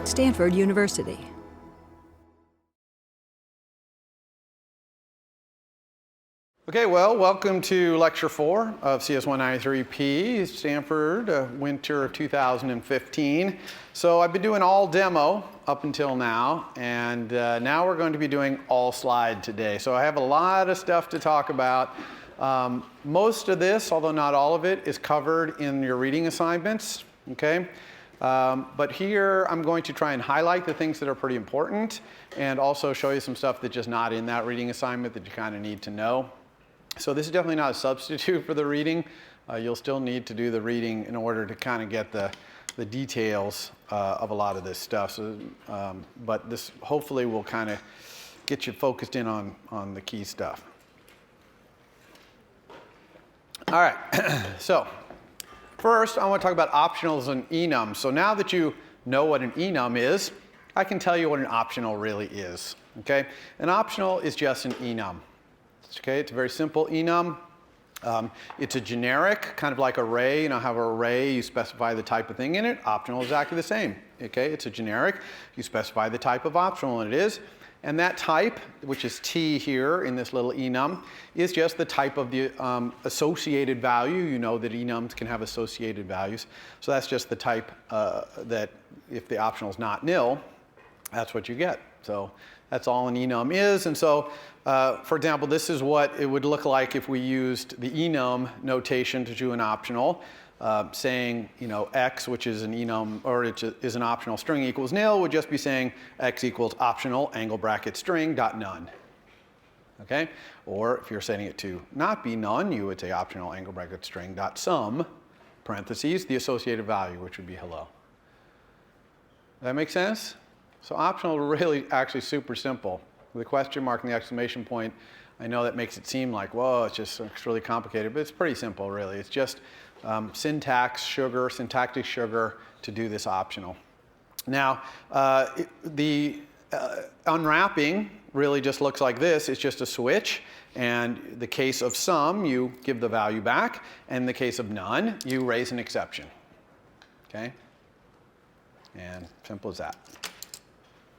Stanford University. Okay, well, welcome to Lecture 4 of CS193P, Stanford, winter of 2015. So I've been doing all demo up until now, and now we're going to be doing all slide today. So I have a lot of stuff to talk about. Most of this, although not all of it, is covered in your reading assignments, okay? But here I'm going to try and highlight the things that are pretty important and also show you some stuff that's just not in that reading assignment that you kind of need to know. So this is definitely not a substitute for the reading. You'll still need to do the reading in order to kind of get the details of a lot of this stuff. So, but this hopefully will kind of get you focused in on the key stuff. All right, so first I want to talk about optionals and enums. So now that you know what an enum is, I can tell you what an optional really is. Okay, an optional is just an enum. Okay, it's a very simple enum. It's a generic, kind of like array. You know how an array, you specify the type of thing in it. Optional is exactly the same. Okay, it's a generic. You specify the type of optional, and it is. And that type, which is T here in this little enum, is just the type of the associated value. You know that enums can have associated values. So that's just the type that if the optional is not nil, that's what you get. So that's all an enum is. And so, for example, this is what it would look like if we used the enum notation to do an optional, saying, you know, x, which is an enum, or it is an optional string equals nil, would just be saying x equals optional angle bracket string dot none. Okay? Or if you're setting it to not be none, you would say optional angle bracket string dot sum, parentheses, the associated value, which would be hello. Does that make sense? So optional is really actually super simple. With the question mark and the exclamation point, I know that makes it seem like, whoa, it's really complicated, but it's pretty simple, really. It's just syntactic sugar to do this optional. Now, the unwrapping really just looks like this. It's just a switch. And in the case of sum, you give the value back. And in the case of none, you raise an exception. Okay? And simple as that.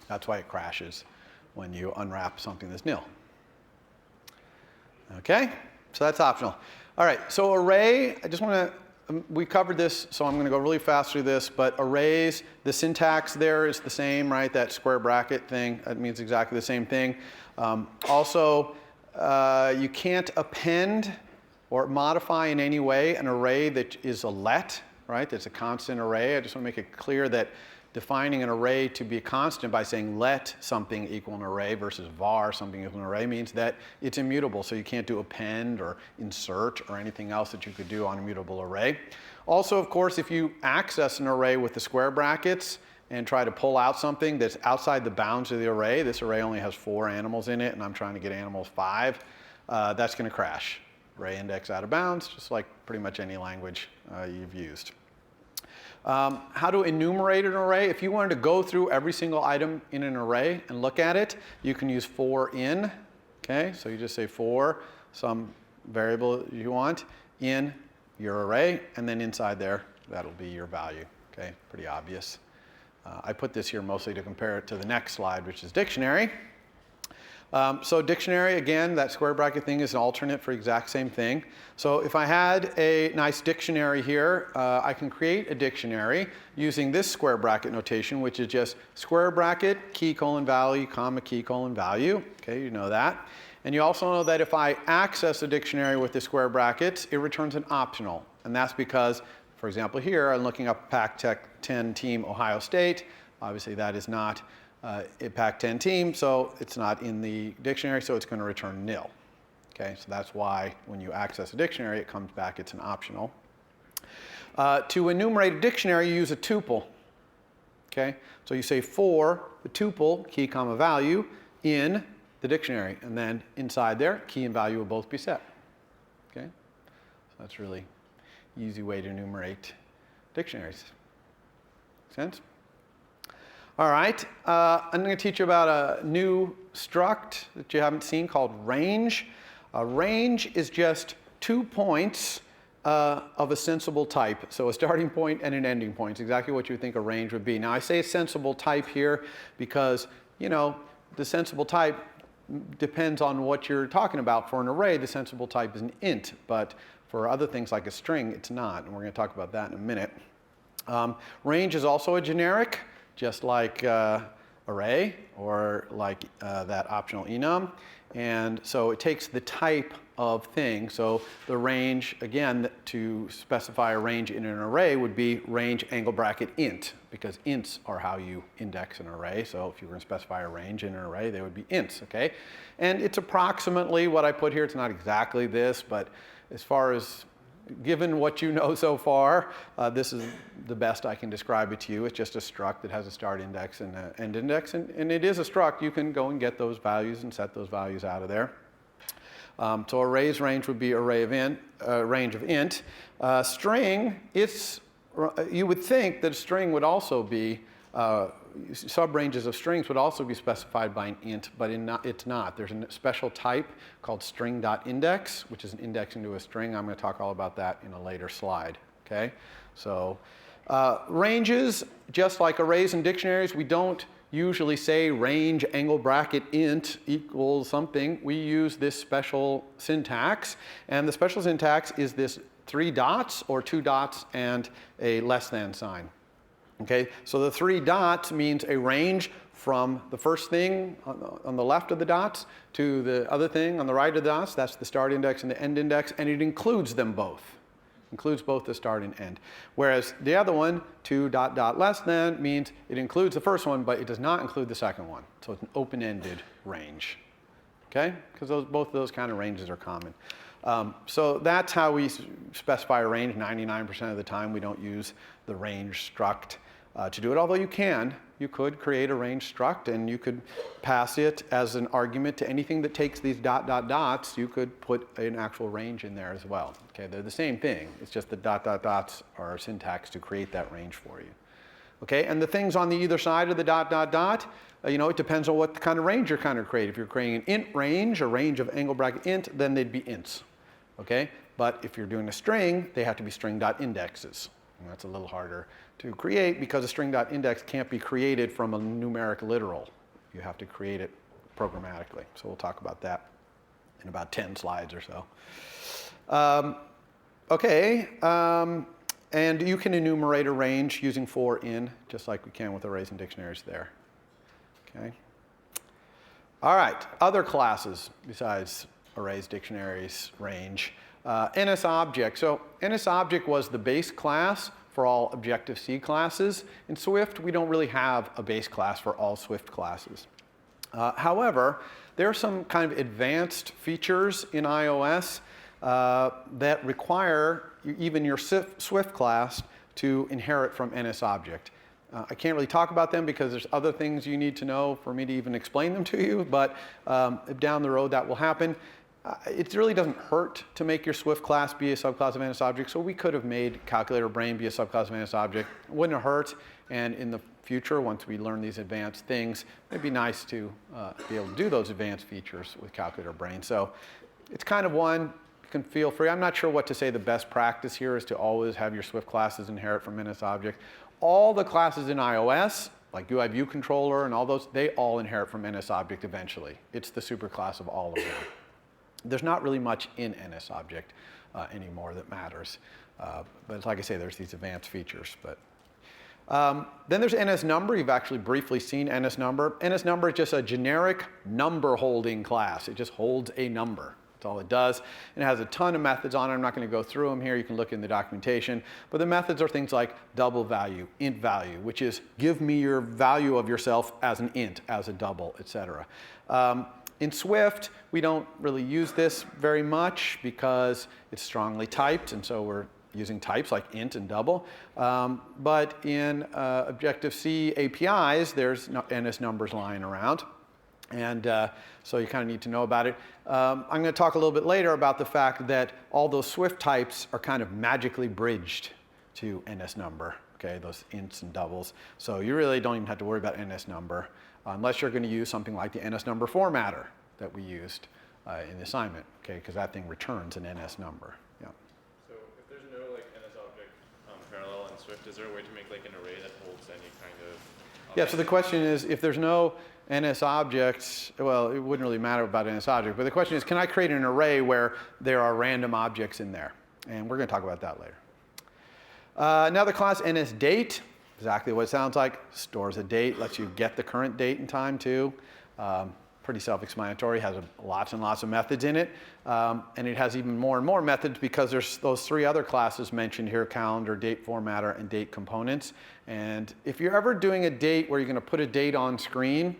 That's why it crashes when you unwrap something that's nil. Okay, so that's optional. All right, so array, I just want to, we covered this, so I'm going to go really fast through this, but arrays, the syntax there is the same, right? That square bracket thing, that means exactly the same thing. Also, you can't append or modify in any way an array that is a let, right? That's a constant array. I just want to make it clear that defining an array to be a constant by saying let something equal an array versus var something equal an array means that it's immutable. So you can't do append or insert or anything else that you could do on a mutable array. Also, of course, if you access an array with the square brackets and try to pull out something that's outside the bounds of the array, this array only has 4 animals in it and I'm trying to get animals 5, that's going to crash. Array index out of bounds, just like pretty much any language you've used. How to enumerate an array. If you wanted to go through every single item in an array and look at it, you can use for in. Okay, so you just say for some variable you want in your array, and then inside there, that'll be your value. Okay, pretty obvious. I put this here mostly to compare it to the next slide, which is dictionary. So dictionary, again, that square bracket thing is an alternate for the exact same thing. So if I had a nice dictionary here, I can create a dictionary using this square bracket notation, which is just square bracket, key colon value, comma, key colon value. Okay, you know that. And you also know that if I access a dictionary with the square brackets, it returns an optional. And that's because, for example, here, I'm looking up Pac-10 team Ohio State. Obviously, that is not a Pac-10 team, so it's not in the dictionary, so it's going to return nil. Okay, so that's why when you access a dictionary, it comes back, it's an optional. To enumerate a dictionary, you use a tuple. Okay, so you say for the tuple, key comma value, in the dictionary, and then inside there, key and value will both be set. Okay, so that's really easy way to enumerate dictionaries. Make sense? All right, I'm going to teach you about a new struct that you haven't seen called range. Range is just 2 points of a sensible type. So a starting point and an ending point is exactly what you think a range would be. Now I say sensible type here because, you know, the sensible type depends on what you're talking about. For an array, the sensible type is an int, but for other things like a string, it's not, and we're going to talk about that in a minute. Range is also a generic, just like array or like that optional enum. And so it takes the type of thing. So the range, again, to specify a range in an array would be range angle bracket int, because ints are how you index an array. So if you were going to specify a range in an array, they would be ints, okay? And it's approximately what I put here. It's not exactly this, but as far as given what you know so far, this is the best I can describe it to you. It's just a struct that has a start index and an end index, and it is a struct. You can go and get those values and set those values out of there. So array's range would be array of int, range of int. String, you would think that a string would also be, subranges of strings would also be specified by an int, but it's not. There's a special type called string.index, which is an index into a string. I'm going to talk all about that in a later slide. Okay? So ranges, just like arrays and dictionaries, we don't usually say range angle bracket int equals something. We use this special syntax, and the special syntax is this 3 dots or 2 dots and a less than sign. Okay, so the 3 dots means a range from the first thing on the left of the dots to the other thing on the right of the dots. That's the start index and the end index, and it includes them both. Includes both the start and end. Whereas the other one, 2 dot dot less than, means it includes the first one, but it does not include the second one. So it's an open-ended range. Okay, because both of those kind of ranges are common. So that's how we specify a range. 99% of the time we don't use the range struct to do it, although you can. You could create a range struct and you could pass it as an argument to anything that takes these dot dot dots. You could put an actual range in there as well. Okay, they're the same thing. It's just the dot dot dots are syntax to create that range for you. Okay, and the things on the either side of the dot dot dot, you know, it depends on what kind of range you're kind of creating. If you're creating an int range, a range of angle bracket int, then they'd be ints. Okay, but if you're doing a string, they have to be string.indexes. And that's a little harder to create because a string.index can't be created from a numeric literal. You have to create it programmatically. So we'll talk about that in about 10 slides or so. And you can enumerate a range using for in, just like we can with arrays and dictionaries there. Okay. All right, other classes besides arrays, dictionaries, range. NSObject. So NSObject was the base class for all Objective-C classes. In Swift, we don't really have a base class for all Swift classes. However, there are some kind of advanced features in iOS that require even your Swift class to inherit from NSObject. I can't really talk about them because there's other things you need to know for me to even explain them to you, but down the road that will happen. It really doesn't hurt to make your Swift class be a subclass of NSObject, so we could have made calculator brain be a subclass of NSObject. It wouldn't have hurt, and in the future, once we learn these advanced things, it'd be nice to be able to do those advanced features with calculator brain. So it's kind of one, you can feel free. I'm not sure what to say the best practice here is to always have your Swift classes inherit from NSObject. All the classes in iOS, like UI View Controller and all those, they all inherit from NSObject eventually. It's the superclass of all of them. There's not really much in NSObject anymore that matters. But like I say, there's these advanced features. But then there's NSNumber. You've actually briefly seen NSNumber. NSNumber is just a generic number holding class. It just holds a number. That's all it does. And it has a ton of methods on it. I'm not going to go through them here. You can look in the documentation. But the methods are things like double value, int value, which is give me your value of yourself as an int, as a double, etc. In Swift, we don't really use this very much because it's strongly typed, and so we're using types like int and double. But in Objective-C APIs, there's NSNumbers lying around, and so you kind of need to know about it. I'm going to talk a little bit later about the fact that all those Swift types are kind of magically bridged to NSNumber, okay, those ints and doubles. So you really don't even have to worry about NSNumber. Unless you're going to use something like the NSNumber formatter that we used in the assignment, okay, because that thing returns an NSNumber. Yeah. So if there's Swift, is there a way to make like an array that holds any kind of? Yeah, so the question is, if there's no NS objects, well, it wouldn't really matter about NS object, but the question is, can I create an array where there are random objects in there? And we're going to talk about that later. Now the class NSDate, exactly what it sounds like, stores a date, lets you get the current date and time too. Pretty self-explanatory, has lots and lots of methods in it. And it has even more and more methods because there's those three other classes mentioned here, calendar, date formatter, and date components. And if you're ever doing a date where you're going to put a date on screen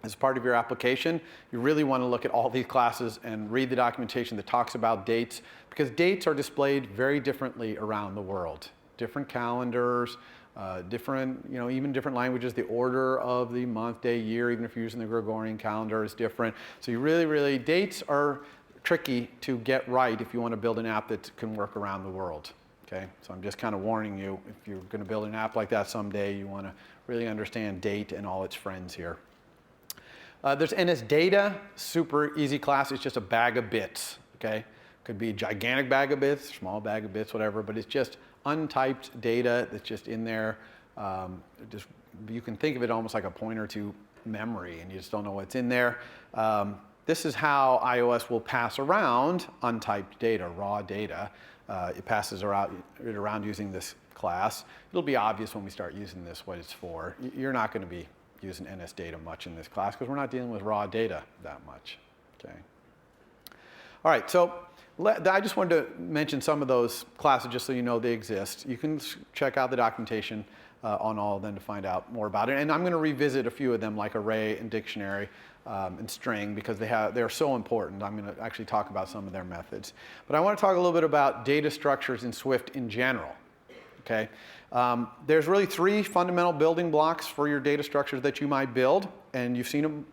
as part of your application, you really want to look at all these classes and read the documentation that talks about dates, because dates are displayed very differently around the world. Different calendars, different, even different languages. The order of the month, day, year, even if you're using the Gregorian calendar, is different. So you really, dates are tricky to get right if you want to build an app that can work around the world. Okay, so I'm just kind of warning you, if you're going to build an app like that someday, you want to really understand date and all its friends here. There's NSData, super easy class. It's just a bag of bits. Okay, could be a gigantic bag of bits, small bag of bits, whatever, but it's just untyped data that's just in there. You can think of it almost like a pointer to memory, and you just don't know what's in there. This is how iOS will pass around untyped data, raw data. It passes it around using this class. It'll be obvious when we start using this what it's for. You're not going to be using NSData much in this class because we're not dealing with raw data that much. Okay. All right, so I just wanted to mention some of those classes just so you know they exist. You can check out the documentation on all of them to find out more about it. And I'm going to revisit a few of them like array and dictionary and string because they're so important. I'm going to actually talk about some of their methods. But I want to talk a little bit about data structures in Swift in general. Okay? There's really three fundamental building blocks for your data structures that you might build. And you've seen them,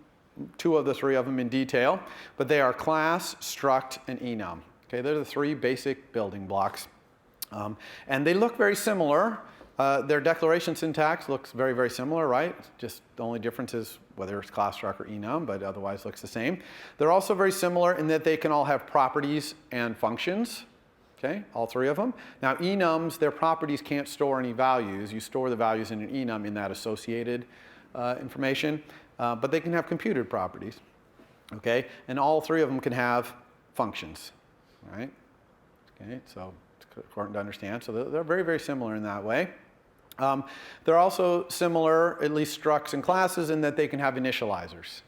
two of the three of them in detail. But they are class, struct, and enum. Okay, they're the three basic building blocks. And they look very similar. Their declaration syntax looks very, very similar, right? Just the only difference is whether it's class, struct, or enum, but otherwise looks the same. They're also very similar in that they can all have properties and functions. Okay, all three of them. Now enums, their properties can't store any values. You store the values in an enum in that associated information, but they can have computed properties. Okay, and all three of them can have functions. Right? Okay, so it's important to understand. So they're very, very similar in that way. They're also similar, at least structs and classes, in that they can have initializers.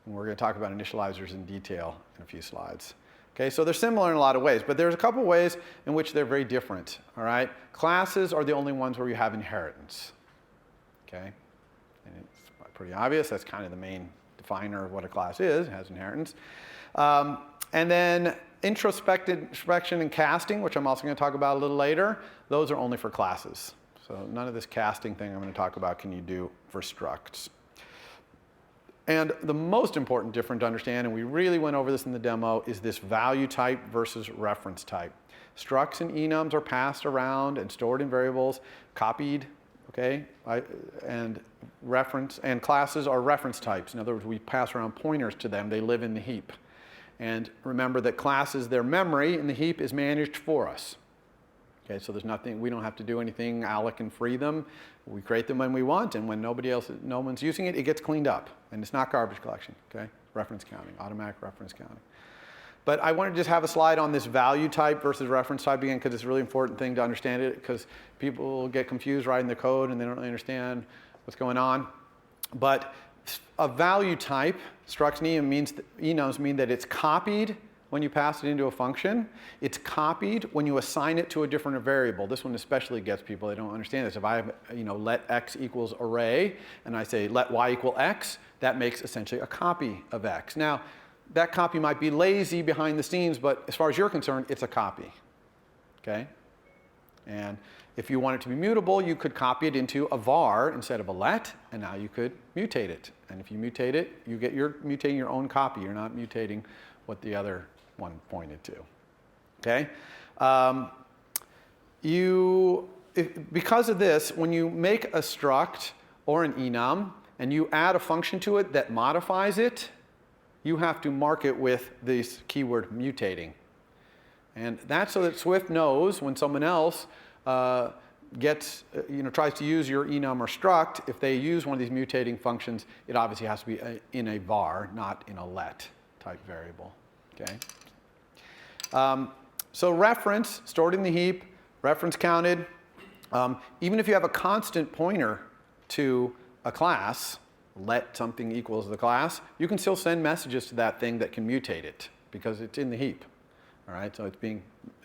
And we're going to talk about initializers in detail in a few slides. Okay, so they're similar in a lot of ways, but there's a couple ways in which they're very different. All right, classes are the only ones where you have inheritance. Okay, and it's pretty obvious. That's kind of the main definer of what a class is. It has inheritance. And then introspection and casting, which I'm also going to talk about a little later, those are only for classes. So none of this casting thing I'm going to talk about can you do for structs. And the most important difference to understand, and we really went over this in the demo, is this value type versus reference type. Structs and enums are passed around and stored in variables, copied, okay? And classes are reference types. In other words, we pass around pointers to them. They live in the heap. And remember that classes, their memory in the heap is managed for us. Okay, so there's nothing, we don't have to do anything. Alloc can free them. We create them when we want, and when no one's using it, it gets cleaned up. And it's not garbage collection, okay? Reference counting, automatic reference counting. But I want to just have a slide on this value type versus reference type again, because it's a really important thing to understand it, because people get confused writing the code and they don't really understand what's going on. But a value type, structs and enums mean that it's copied when you pass it into a function. It's copied when you assign it to a different variable. This one especially gets people, they don't understand this. If I have, let x equals array, and I say let y equal x, that makes essentially a copy of x. Now, that copy might be lazy behind the scenes, but as far as you're concerned, it's a copy. Okay? And if you want it to be mutable, you could copy it into a var instead of a let, and now you could mutate it. And if you mutate it, you're mutating your own copy. You're not mutating what the other one pointed to. Okay? Because of this, when you make a struct or an enum and you add a function to it that modifies it, you have to mark it with this keyword mutating. And that's so that Swift knows when someone else tries to use your enum or struct, if they use one of these mutating functions, it obviously has to be in a var, not in a let type variable. Okay. So reference stored in the heap, reference counted. Even if you have a constant pointer to a class, let something equals the class, you can still send messages to that thing that can mutate it because it's in the heap. All right, so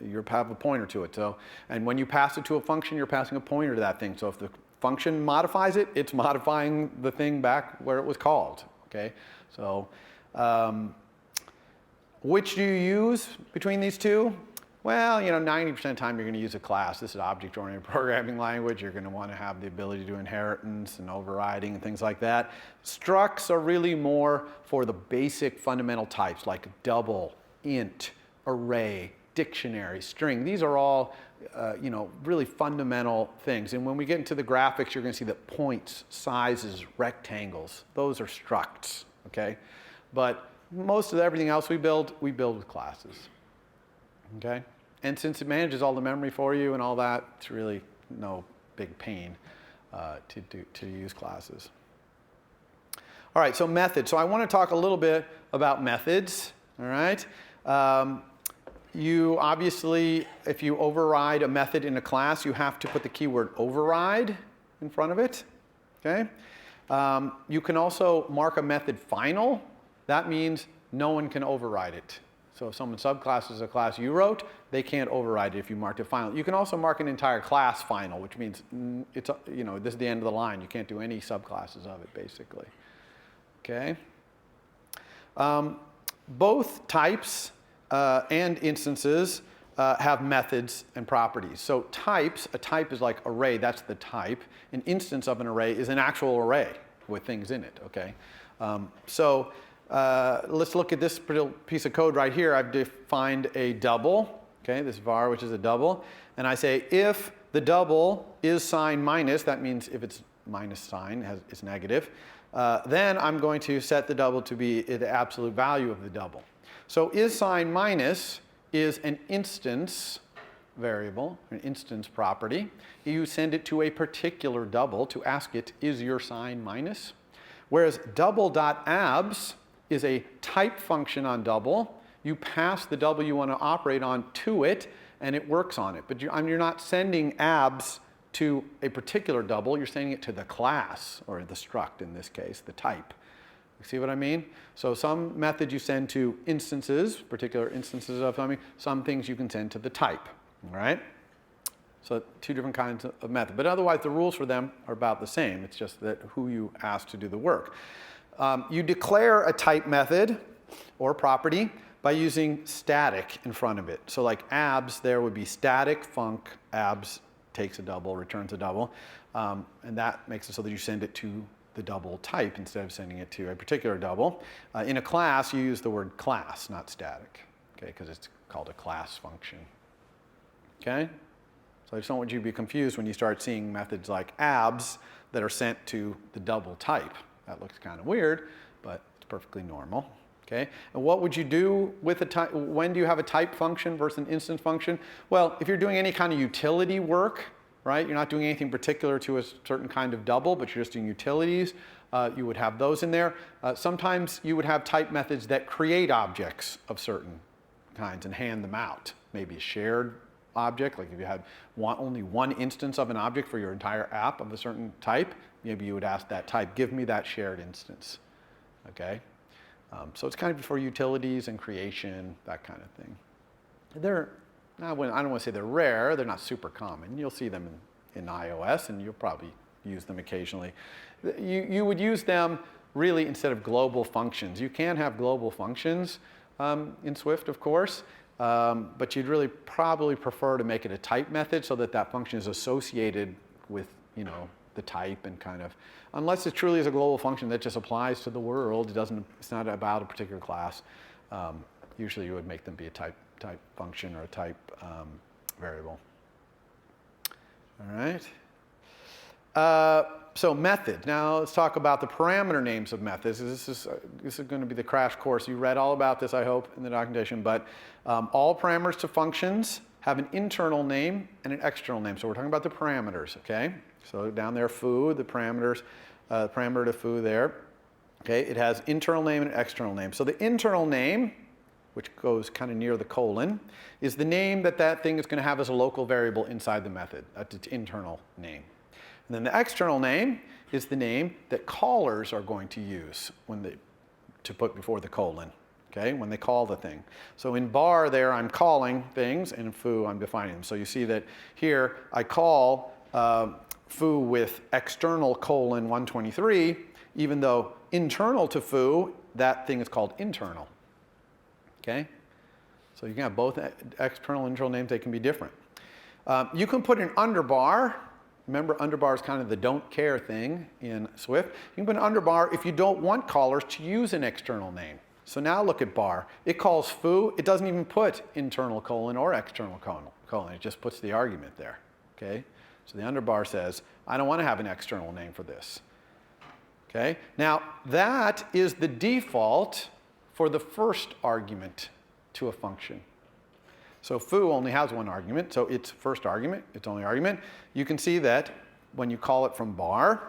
you have a pointer to it. So, and when you pass it to a function, you're passing a pointer to that thing. So if the function modifies it, it's modifying the thing back where it was called. Okay, so which do you use between these two? Well, 90% of the time you're going to use a class. This is object-oriented programming language. You're going to want to have the ability to do inheritance and overriding and things like that. Structs are really more for the basic fundamental types like double, int, array, dictionary, string. These are all, really fundamental things. And when we get into the graphics, you're going to see that points, sizes, rectangles, those are structs. Okay, but most of everything else we build with classes. Okay, and since it manages all the memory for you and all that, it's really no big pain to use classes. All right, so methods. So I want to talk a little bit about methods. All right. You obviously, if you override a method in a class, you have to put the keyword override in front of it. Okay. You can also mark a method final. That means no one can override it. So if someone subclasses a class you wrote, they can't override it if you marked it final. You can also mark an entire class final, which means it's, this is the end of the line. You can't do any subclasses of it, basically. Okay. Both types and instances have methods and properties. So types, a type is like array, that's the type. An instance of an array is an actual array with things in it, okay? Let's look at this piece of code right here. I've defined a double, okay, this var, which is a double. And I say if the double is sign minus, that means if it's minus sign, it's negative, then I'm going to set the double to be the absolute value of the double. So is sign minus is an instance variable, an instance property. You send it to a particular double to ask it, is your sign minus? Whereas double.abs is a type function on double. You pass the double you want to operate on to it, and it works on it. But you're not sending abs to a particular double. You're sending it to the class, or the struct in this case, the type. You see what I mean? So some methods you send to instances, particular instances of something. Some things you can send to the type. All right? So two different kinds of method. But otherwise, the rules for them are about the same. It's just that who you ask to do the work. You declare a type method or property by using static in front of it. So like abs, there would be static func abs takes a double, returns a double. And that makes it so that you send it to the double type instead of sending it to a particular double. In a class, you use the word class, not static, okay, because it's called a class function. Okay? So I just don't want you to be confused when you start seeing methods like abs that are sent to the double type. That looks kind of weird, but it's perfectly normal. Okay? And what would you do with a type? When do you have a type function versus an instance function? Well, if you're doing any kind of utility work, right? You're not doing anything particular to a certain kind of double, but you're just doing utilities. You would have those in there. Sometimes you would have type methods that create objects of certain kinds and hand them out. Maybe a shared object, like if you had only one instance of an object for your entire app of a certain type, maybe you would ask that type, give me that shared instance. Okay? So it's kind of for utilities and creation, that kind of thing. I don't want to say they're rare, they're not super common. You'll see them in iOS, and you'll probably use them occasionally. You would use them really instead of global functions. You can have global functions in Swift, of course, but you'd really probably prefer to make it a type method so that that function is associated with, the type and kind of, unless it truly is a global function that just applies to the world, it's not about a particular class. Usually you would make them be a type function or a type variable. All right. So method. Now let's talk about the parameter names of methods. This is going to be the crash course. You read all about this, I hope, in the documentation. But all parameters to functions have an internal name and an external name. So we're talking about the parameters, okay? So down there, foo, the parameters, parameter to foo there. Okay, it has internal name and external name. So the internal name, which goes kind of near the colon, is the name that that thing is going to have as a local variable inside the method. That's its internal name. And then the external name is the name that callers are going to use to put before the colon, okay, when they call the thing. So in bar there, I'm calling things, and in foo, I'm defining them. So you see that here, I call foo with external colon 123, even though internal to foo, that thing is called internal. Okay? So you can have both external and internal names. They can be different. You can put an underbar. Remember, underbar is kind of the don't care thing in Swift. You can put an underbar if you don't want callers to use an external name. So now look at bar. It calls foo. It doesn't even put internal colon or external colon. It just puts the argument there. Okay? So the underbar says, I don't want to have an external name for this. Okay? Now, that is the default for the first argument to a function. So foo only has one argument, so its first argument, its only argument. You can see that when you call it from bar,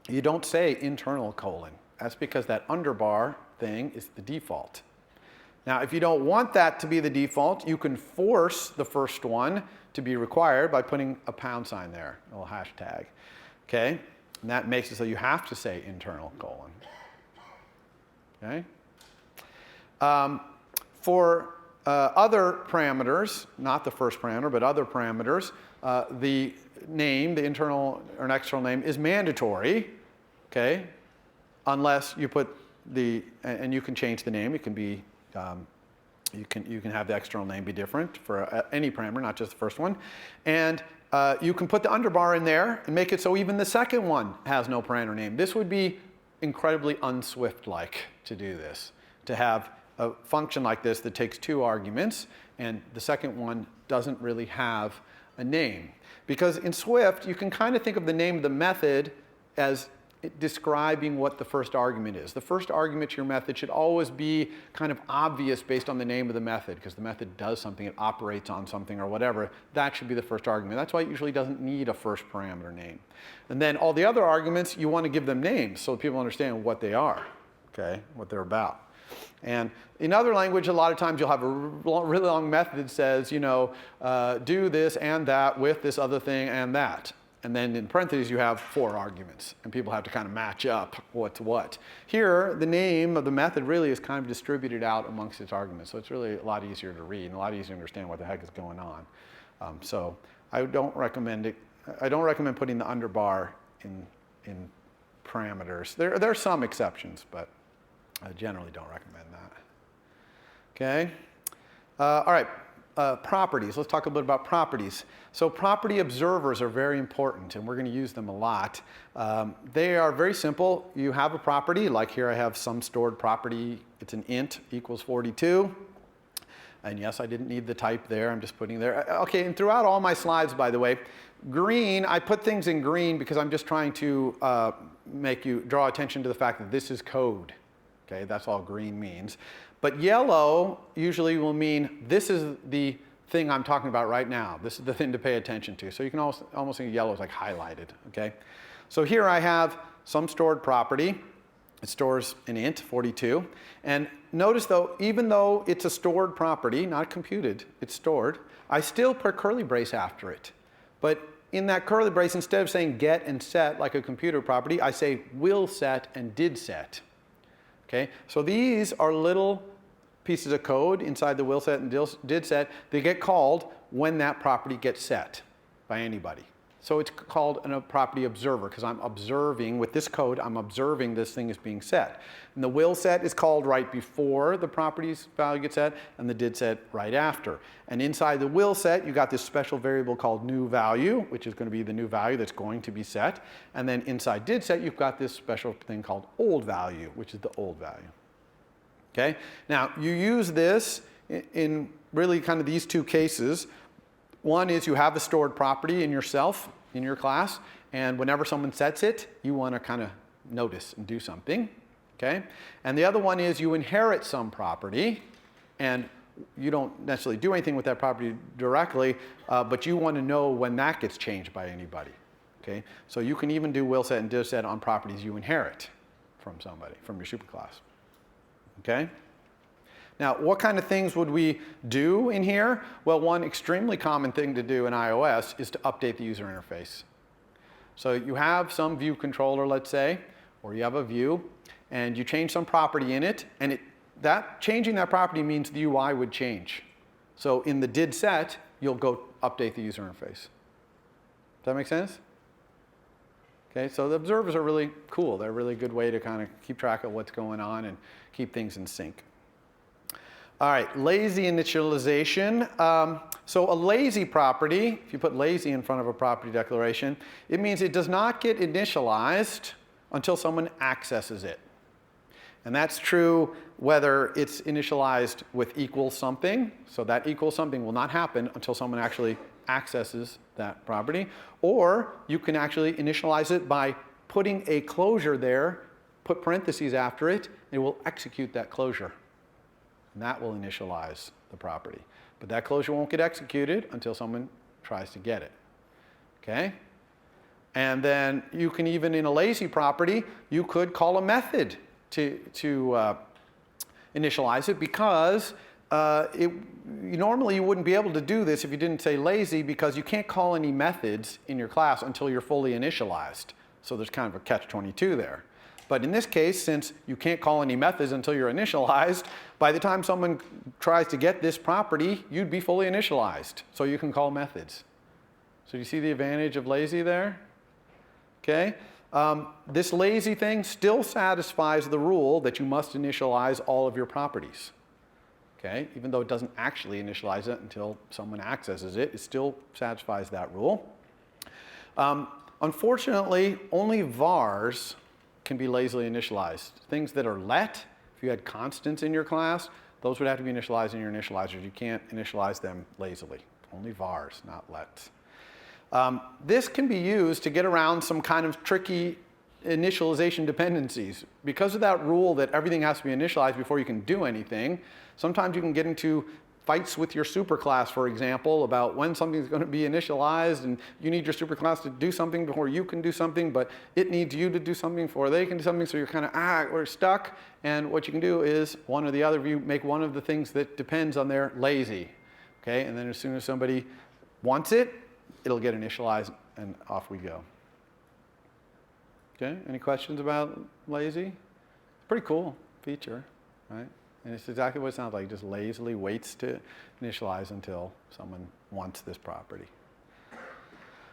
you don't say internal colon. That's because that underbar thing is the default. Now, if you don't want that to be the default, you can force the first one to be required by putting a pound sign there, a little hashtag. Okay? And that makes it so you have to say internal colon. Okay? For other parameters, not the first parameter, but other parameters, the name, the internal or an external name, is mandatory, okay? Unless you put and you can change the name. It can be, you can have the external name be different for any parameter, not just the first one. And you can put the underbar in there and make it so even the second one has no parameter name. This would be incredibly unswift-like to do this, to have a function like this that takes two arguments, and the second one doesn't really have a name. Because in Swift, you can kind of think of the name of the method as describing what the first argument is. The first argument to your method should always be kind of obvious based on the name of the method, because the method does something, it operates on something or whatever. That should be the first argument. That's why it usually doesn't need a first parameter name. And then all the other arguments, you want to give them names so people understand what they are, okay, what they're about. And in other language, a lot of times you'll have a really long method that says, you know, do this and that with this other thing and that. And then in parentheses, you have 4 arguments, and people have to kind of match up what's what. Here, the name of the method really is kind of distributed out amongst its arguments, so it's really a lot easier to read and a lot easier to understand what the heck is going on. So I don't recommend it. I don't recommend putting the underbar in parameters. There are some exceptions, but I generally don't recommend that. Okay. All right. Properties. Let's talk a little bit about properties. So property observers are very important, and we're going to use them a lot. They are very simple. You have a property, like here I have some stored property. It's an int equals 42. And yes, I didn't need the type there. I'm just putting there. Okay, and throughout all my slides, by the way, green, I put things in green because I'm just trying to make you draw attention to the fact that this is code. Okay, that's all green means. But yellow usually will mean this is the thing I'm talking about right now. This is the thing to pay attention to. So you can almost think yellow is like highlighted, okay? So here I have some stored property. It stores an int, 42. And notice though, even though it's a stored property, not computed, it's stored, I still put curly brace after it. But in that curly brace, instead of saying get and set like a computer property, I say will set and did set. Okay, so these are little pieces of code inside the will set and did set. They get called when that property gets set by anybody. So it's called a property observer because I'm observing, with this code, I'm observing this thing is being set. And the will set is called right before the property's value gets set, and the did set right after. And inside the will set, you got this special variable called new value, which is going to be the new value that's going to be set. And then inside did set, you've got this special thing called old value, which is the old value. Okay? Now, you use this in really kind of these two cases. One is you have a stored property in yourself, in your class, and whenever someone sets it, you want to kind of notice and do something, okay? And the other one is you inherit some property, and you don't necessarily do anything with that property directly, but you want to know when that gets changed by anybody. Okay? So you can even do will set and div set on properties you inherit from somebody, from your superclass. Okay? Now, what kind of things would we do in here? Well, one extremely common thing to do in iOS is to update the user interface. So you have some view controller, let's say, or you have a view, and you change some property in it, and changing that property means the UI would change. So in the did set, you'll go update the user interface. Does that make sense? Okay, so the observers are really cool. They're a really good way to kind of keep track of what's going on and keep things in sync. All right, lazy initialization. So a lazy property, if you put lazy in front of a property declaration, it means it does not get initialized until someone accesses it. And that's true whether it's initialized with equals something. So that equals something will not happen until someone actually accesses that property. Or you can actually initialize it by putting a closure there, put parentheses after it, and it will execute that closure. And that will initialize the property. But that closure won't get executed until someone tries to get it. Okay? And then you can even, in a lazy property, you could call a method to initialize it, because normally you wouldn't be able to do this if you didn't say lazy, because you can't call any methods in your class until you're fully initialized. So there's kind of a catch-22 there. But in this case, since you can't call any methods until you're initialized, by the time someone tries to get this property, you'd be fully initialized. So you can call methods. So you see the advantage of lazy there? Okay? This lazy thing still satisfies the rule that you must initialize all of your properties. Okay? Even though it doesn't actually initialize it until someone accesses it, it still satisfies that rule. Unfortunately, only vars can be lazily initialized. Things that are let, if you had constants in your class, those would have to be initialized in your initializers. You can't initialize them lazily. Only vars, not lets. This can be used to get around some kind of tricky initialization dependencies. Because of that rule that everything has to be initialized before you can do anything, sometimes you can get into fights with your superclass, for example, about when something's going to be initialized, and you need your superclass to do something before you can do something, but it needs you to do something before they can do something, so you're kind of, we're stuck. And what you can do is one or the other of you make one of the things that depends on their lazy. Okay? And then as soon as somebody wants it, it'll get initialized, and off we go. Okay? Any questions about lazy? Pretty cool feature, right? And it's exactly what it sounds like. It just lazily waits to initialize until someone wants this property.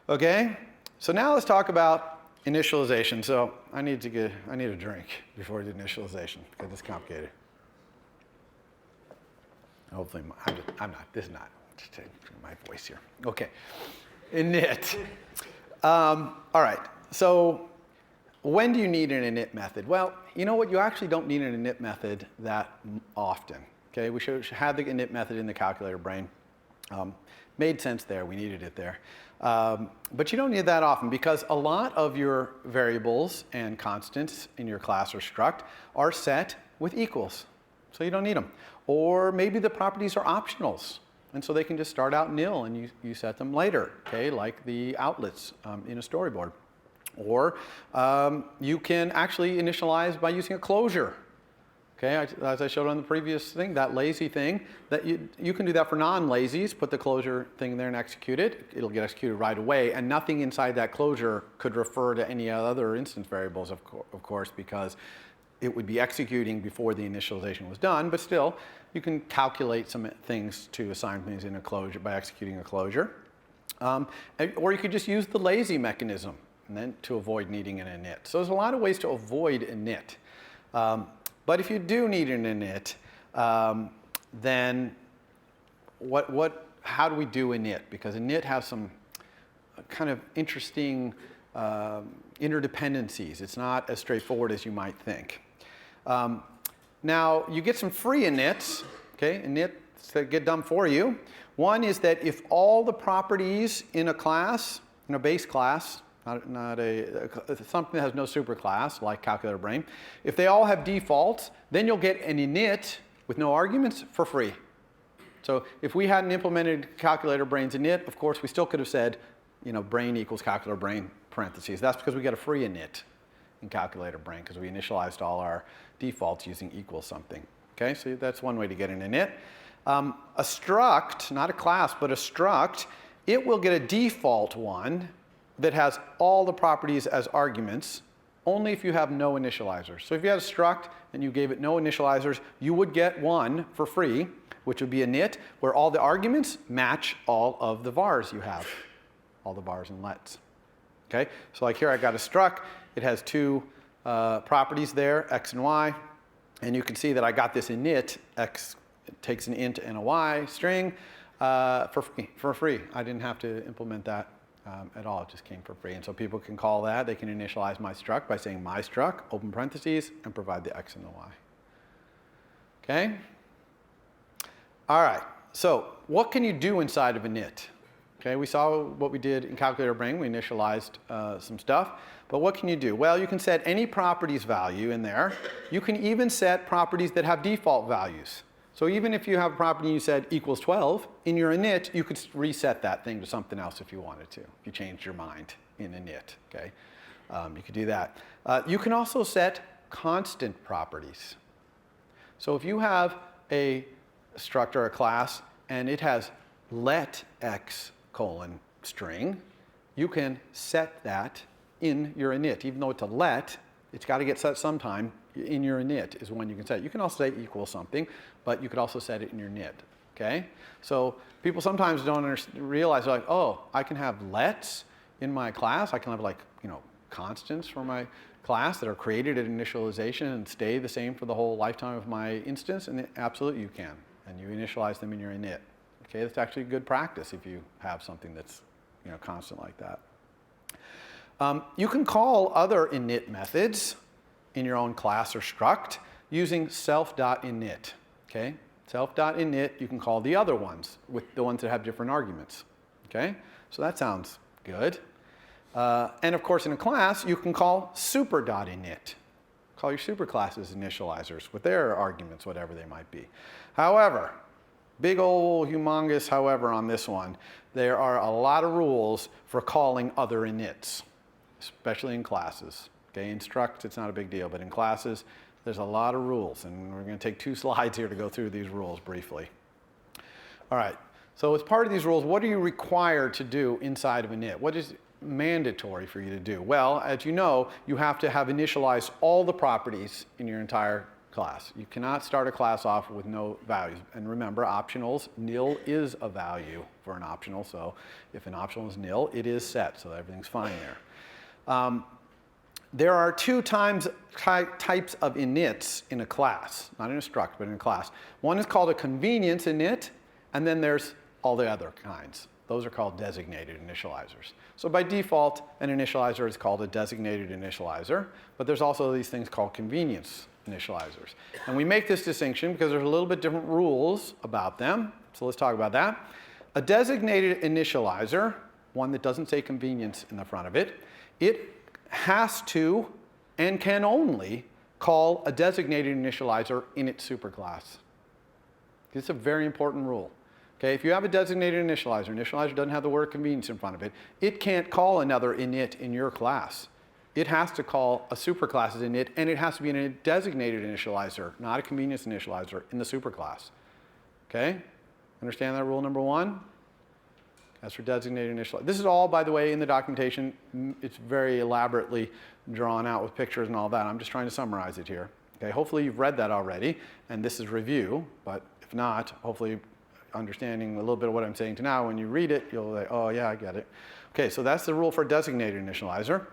Okay? So now let's talk about initialization. So I need a drink before I do initialization, because it's complicated. Hopefully, this is not just my voice here. Okay. Init. All right. So when do you need an init method? Well, you know what? You actually don't need an init method that often. Okay, we should have the init method in the calculator brain. Made sense there. We needed it there. But you don't need that often, because a lot of your variables and constants in your class or struct are set with equals. So you don't need them. Or maybe the properties are optionals. And so they can just start out nil, and you set them later, okay, like the outlets in a storyboard. Or you can actually initialize by using a closure. Okay, as I showed on the previous thing, that lazy thing, that you can do that for non-lazies, put the closure thing there and execute it. It'll get executed right away, and nothing inside that closure could refer to any other instance variables, of course, because it would be executing before the initialization was done, but still, you can calculate some things to assign things in a closure by executing a closure. Or you could just use the lazy mechanism, and then to avoid needing an init. So there's a lot of ways to avoid init. But if you do need an init, then how do we do init? Because init has some kind of interesting interdependencies. It's not as straightforward as you might think. Now, you get some free inits, okay, inits that get done for you. One is that if all the properties in a class, in a base class, not something that has no superclass, like calculator brain, if they all have defaults, then you'll get an init with no arguments for free. So if we hadn't implemented calculator brains init, of course, we still could have said, brain equals calculator brain parentheses. That's because we got a free init in calculator brain because we initialized all our defaults using equals something. Okay, so that's one way to get an init. A struct, not a class, but a struct, it will get a default one that has all the properties as arguments, only if you have no initializers. So if you had a struct and you gave it no initializers, you would get one for free, which would be a init, where all the arguments match all of the vars you have, all the vars and lets. Okay, so like here I got a struct. It has two properties there, x and y, and you can see that I got this init. X takes an int and a y string for free. I didn't have to implement that at all. It just came for free. And so people can call that. They can initialize my struct by saying my struct, open parentheses, and provide the x and the y. Okay? All right. So what can you do inside of init? Okay, we saw what we did in calculator brain. We initialized some stuff. But what can you do? Well, you can set any properties value in there. You can even set properties that have default values. So even if you have a property and you said equals 12, in your init, you could reset that thing to something else if you wanted to, if you changed your mind in init. Okay? You could do that. You can also set constant properties. So if you have a struct or a class and it has let x colon string, you can set that in your init. Even though it's a let, it's got to get set sometime. In your init is when you can set it. You can also say equal something, but you could also set it in your init. Okay? So people sometimes don't realize, like, oh, I can have lets in my class. I can have constants for my class that are created at initialization and stay the same for the whole lifetime of my instance, and absolutely you can. And you initialize them in your init. Okay, that's actually good practice if you have something that's constant like that. You can call other init methods in your own class or struct using self.init. Okay, self.init, you can call the other ones with the ones that have different arguments. Okay, so that sounds good. And of course, in a class, you can call super.init. Call your superclasses initializers with their arguments, whatever they might be. However, big old humongous however on this one, there are a lot of rules for calling other inits, especially in classes. Okay, in structs, it's not a big deal, but in classes, there's a lot of rules, and we're going to take 2 slides here to go through these rules briefly. All right, so as part of these rules, what are you required to do inside of init? What is mandatory for you to do? Well, as you know, you have to have initialized all the properties in your entire class. You cannot start a class off with no values. And remember, optionals, nil is a value for an optional, so if an optional is nil, it is set, so everything's fine there. There are 2 types of inits in a class, not in a struct, but in a class. One is called a convenience init, and then there's all the other kinds. Those are called designated initializers. So by default, an initializer is called a designated initializer, but there's also these things called convenience initializers. And we make this distinction because there's a little bit different rules about them, so let's talk about that. A designated initializer, one that doesn't say convenience in the front of it, it has to and can only call a designated initializer in its superclass. It's a very important rule. Okay, if you have a designated initializer doesn't have the word convenience in front of it, it can't call another init in your class. It has to call a superclass's init, and it has to be a designated initializer, not a convenience initializer, in the superclass. Okay? Understand that rule number 1? As for designated initializer. This is all, by the way, in the documentation. It's very elaborately drawn out with pictures and all that. I'm just trying to summarize it here. Okay, hopefully you've read that already, and this is review, but if not, hopefully understanding a little bit of what I'm saying to now, when you read it, you'll say, oh yeah, I get it. Okay, so that's the rule for designated initializer.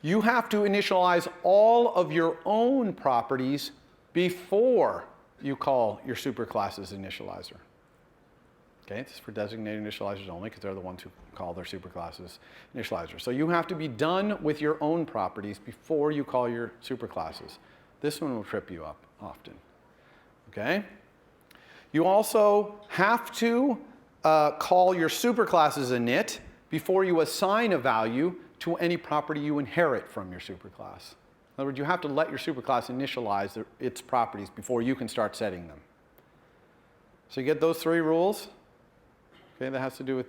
You have to initialize all of your own properties before you call your superclass's initializer. Okay, this is for designated initializers only because they're the ones who call their superclasses initializers. So you have to be done with your own properties before you call your superclasses. This one will trip you up often. Okay? You also have to call your superclasses init before you assign a value to any property you inherit from your superclass. In other words, you have to let your superclass initialize its properties before you can start setting them. So you get those 3 rules. Okay, that has to do with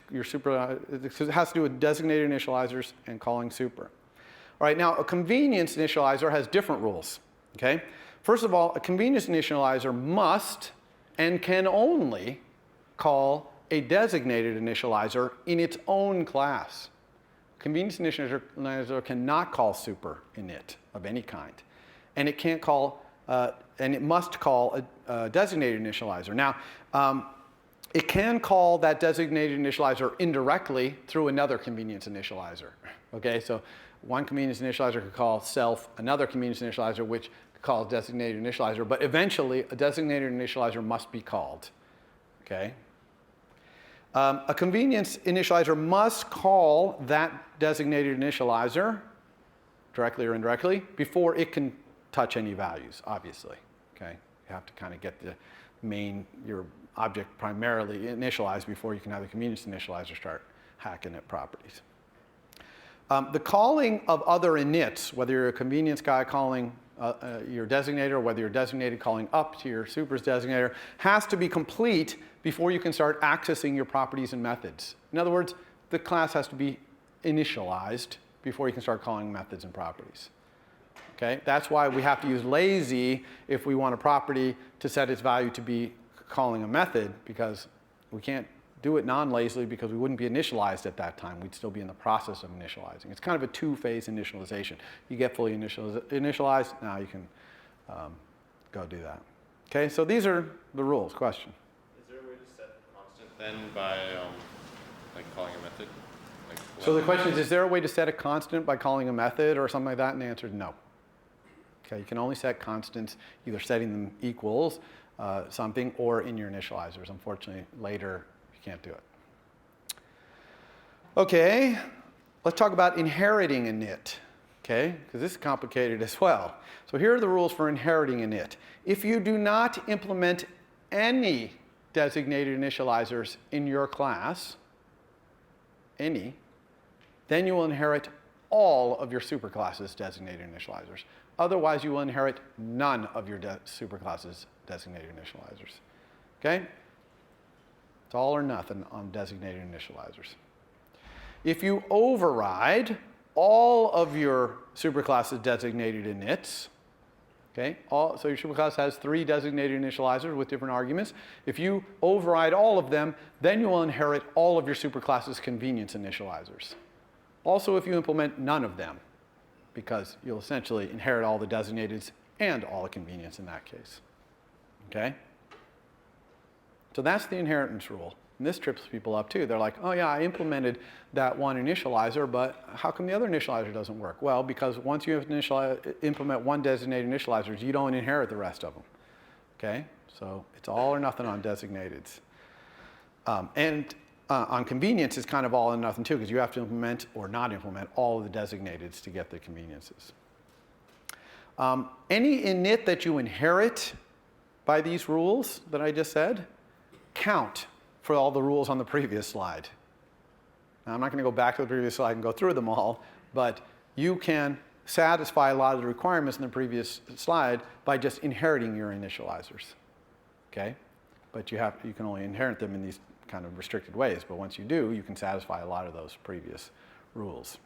your super, it has to do with designated initializers and calling super. All right, now a convenience initializer has different rules. Okay? First of all, a convenience initializer must and can only call a designated initializer in its own class. Convenience initializer cannot call super init of any kind. And it can't call, and it must call a designated initializer. Now, it can call that designated initializer indirectly through another convenience initializer. Okay, so one convenience initializer could call self another convenience initializer, which calls designated initializer, but eventually a designated initializer must be called. Okay. A convenience initializer must call that designated initializer, directly or indirectly, before it can touch any values, obviously. Okay? You have to kind of get your object primarily initialized before you can have the convenience initializer start hacking at properties. The calling of other inits, whether you're a convenience guy calling your designator, or whether you're designated calling up to your super's designator, has to be complete before you can start accessing your properties and methods. In other words, the class has to be initialized before you can start calling methods and properties. Okay? That's why we have to use lazy if we want a property to set its value to be calling a method, because we can't do it non-lazily because we wouldn't be initialized at that time. We'd still be in the process of initializing. It's kind of a 2-phase initialization. You get fully initialized, now you can go do that. Okay, so these are the rules. Question? Is there a way to set constant then by like calling a method? Like so the question is there a way to set a constant by calling a method or something like that? And the answer is no. Okay, you can only set constants either setting them equals something or in your initializers. Unfortunately, later you can't do it. Okay, let's talk about inheriting init. Okay, because this is complicated as well. So here are the rules for inheriting init. If you do not implement any designated initializers in your class, then you will inherit all of your superclasses' designated initializers. Otherwise, you will inherit none of your superclasses' designated initializers. Okay? It's all or nothing on designated initializers. If you override all of your superclasses' designated inits, okay, so your superclass has 3 designated initializers with different arguments. If you override all of them, then you will inherit all of your superclasses' convenience initializers. Also, if you implement none of them, because you'll essentially inherit all the designateds and all the convenience in that case. Okay? So that's the inheritance rule. And this trips people up too. They're like, oh yeah, I implemented that one initializer, but how come the other initializer doesn't work? Well, because once you implement one designated initializer, you don't inherit the rest of them. Okay? So it's all or nothing on designateds. On convenience, it's kind of all or nothing too, because you have to implement or not implement all of the designateds to get the conveniences. Any init that you inherit by these rules that I just said count for all the rules on the previous slide. Now, I'm not going to go back to the previous slide and go through them all, but you can satisfy a lot of the requirements in the previous slide by just inheriting your initializers. Okay? But you can only inherit them in these kind of restricted ways, but once you do, you can satisfy a lot of those previous rules.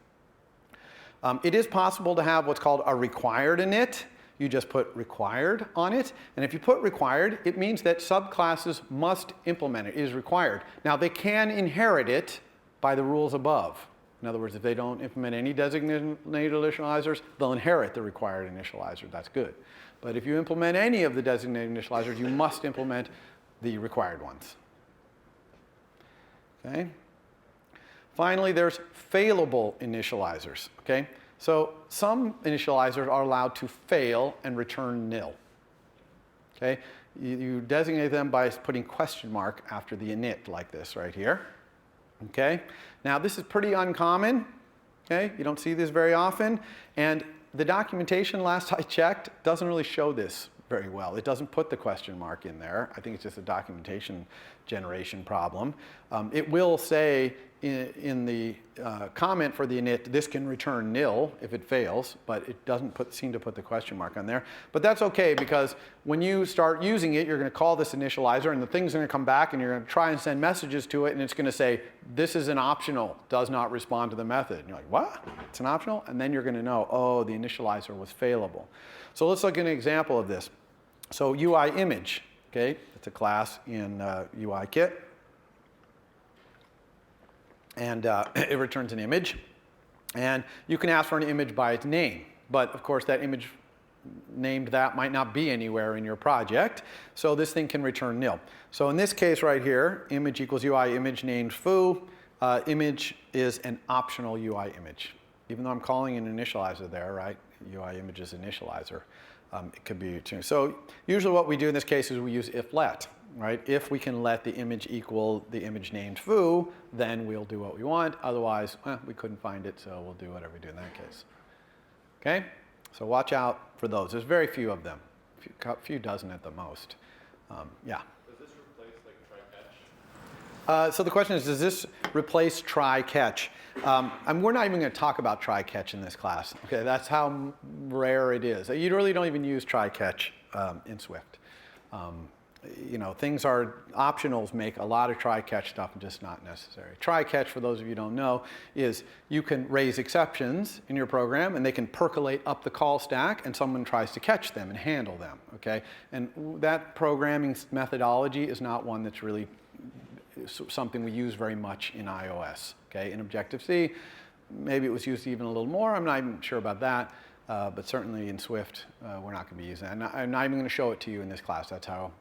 It is possible to have what's called a required init. You just put required on it, and if you put required, it means that subclasses must implement it. It is required. Now, they can inherit it by the rules above. In other words, if they don't implement any designated initializers, they'll inherit the required initializer. That's good. But if you implement any of the designated initializers, you must implement the required ones. Okay? Finally, there's failable initializers. Okay? So some initializers are allowed to fail and return nil. Okay? You designate them by putting question mark after the init like this right here. Okay? Now this is pretty uncommon. Okay? You don't see this very often. And the documentation, last I checked, doesn't really show this very well. It doesn't put the question mark in there. I think it's just a documentation generation problem. It will say in the comment for the init, this can return nil if it fails, but it doesn't seem to put the question mark on there. But that's okay, because when you start using it, you're going to call this initializer, and the thing's going to come back, and you're going to try and send messages to it, and it's going to say, this is an optional, does not respond to the method. And you're like, what? It's an optional? And then you're going to know, oh, the initializer was failable. So let's look at an example of this. So UI image, okay, it's a class in UIKit. And it returns an image. And you can ask for an image by its name. But of course, that image named that might not be anywhere in your project. So this thing can return nil. So in this case right here, image equals UI image named foo. Image is an optional UI image. Even though I'm calling an initializer there, right? UI image is initializer. It could be tuned. So usually what we do in this case is we use if let. Right? If we can let the image equal the image named foo, then we'll do what we want. Otherwise, we couldn't find it, so we'll do whatever we do in that case. Okay? So watch out for those. There's very few of them, a few dozen at the most. Yeah? Does this replace like try catch? So the question is, does this replace try catch? We're not even going to talk about try catch in this class. Okay? That's how rare it is. You really don't even use try catch in Swift. You know, things are, optionals make a lot of try-catch stuff just not necessary. Try-catch, for those of you who don't know, is you can raise exceptions in your program and they can percolate up the call stack and someone tries to catch them and handle them, okay? And that programming methodology is not one that's really something we use very much in iOS, okay? In Objective-C, maybe it was used even a little more. I'm not even sure about that. But certainly in Swift, we're not going to be using that. I'm not even going to show it to you in this class. That's how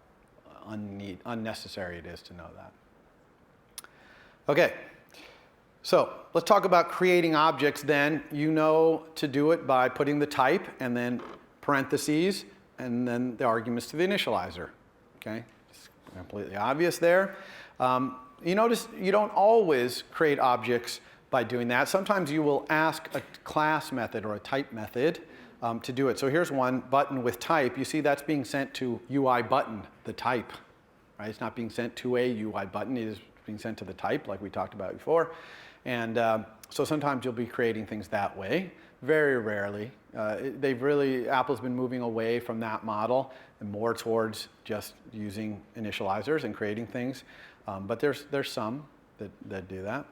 unnecessary it is to know that. Okay, so let's talk about creating objects then. You know to do it by putting the type and then parentheses and then the arguments to the initializer. Okay, it's completely obvious there. You notice you don't always create objects by doing that. Sometimes you will ask a class method or a type method to do it. So here's one, button with type. You see that's being sent to UI button, the type. Right? It's not being sent to a UI button. It is being sent to the type, like we talked about before. And so sometimes you'll be creating things that way. Very rarely. Apple's been moving away from that model and more towards just using initializers and creating things. But there's some that do that.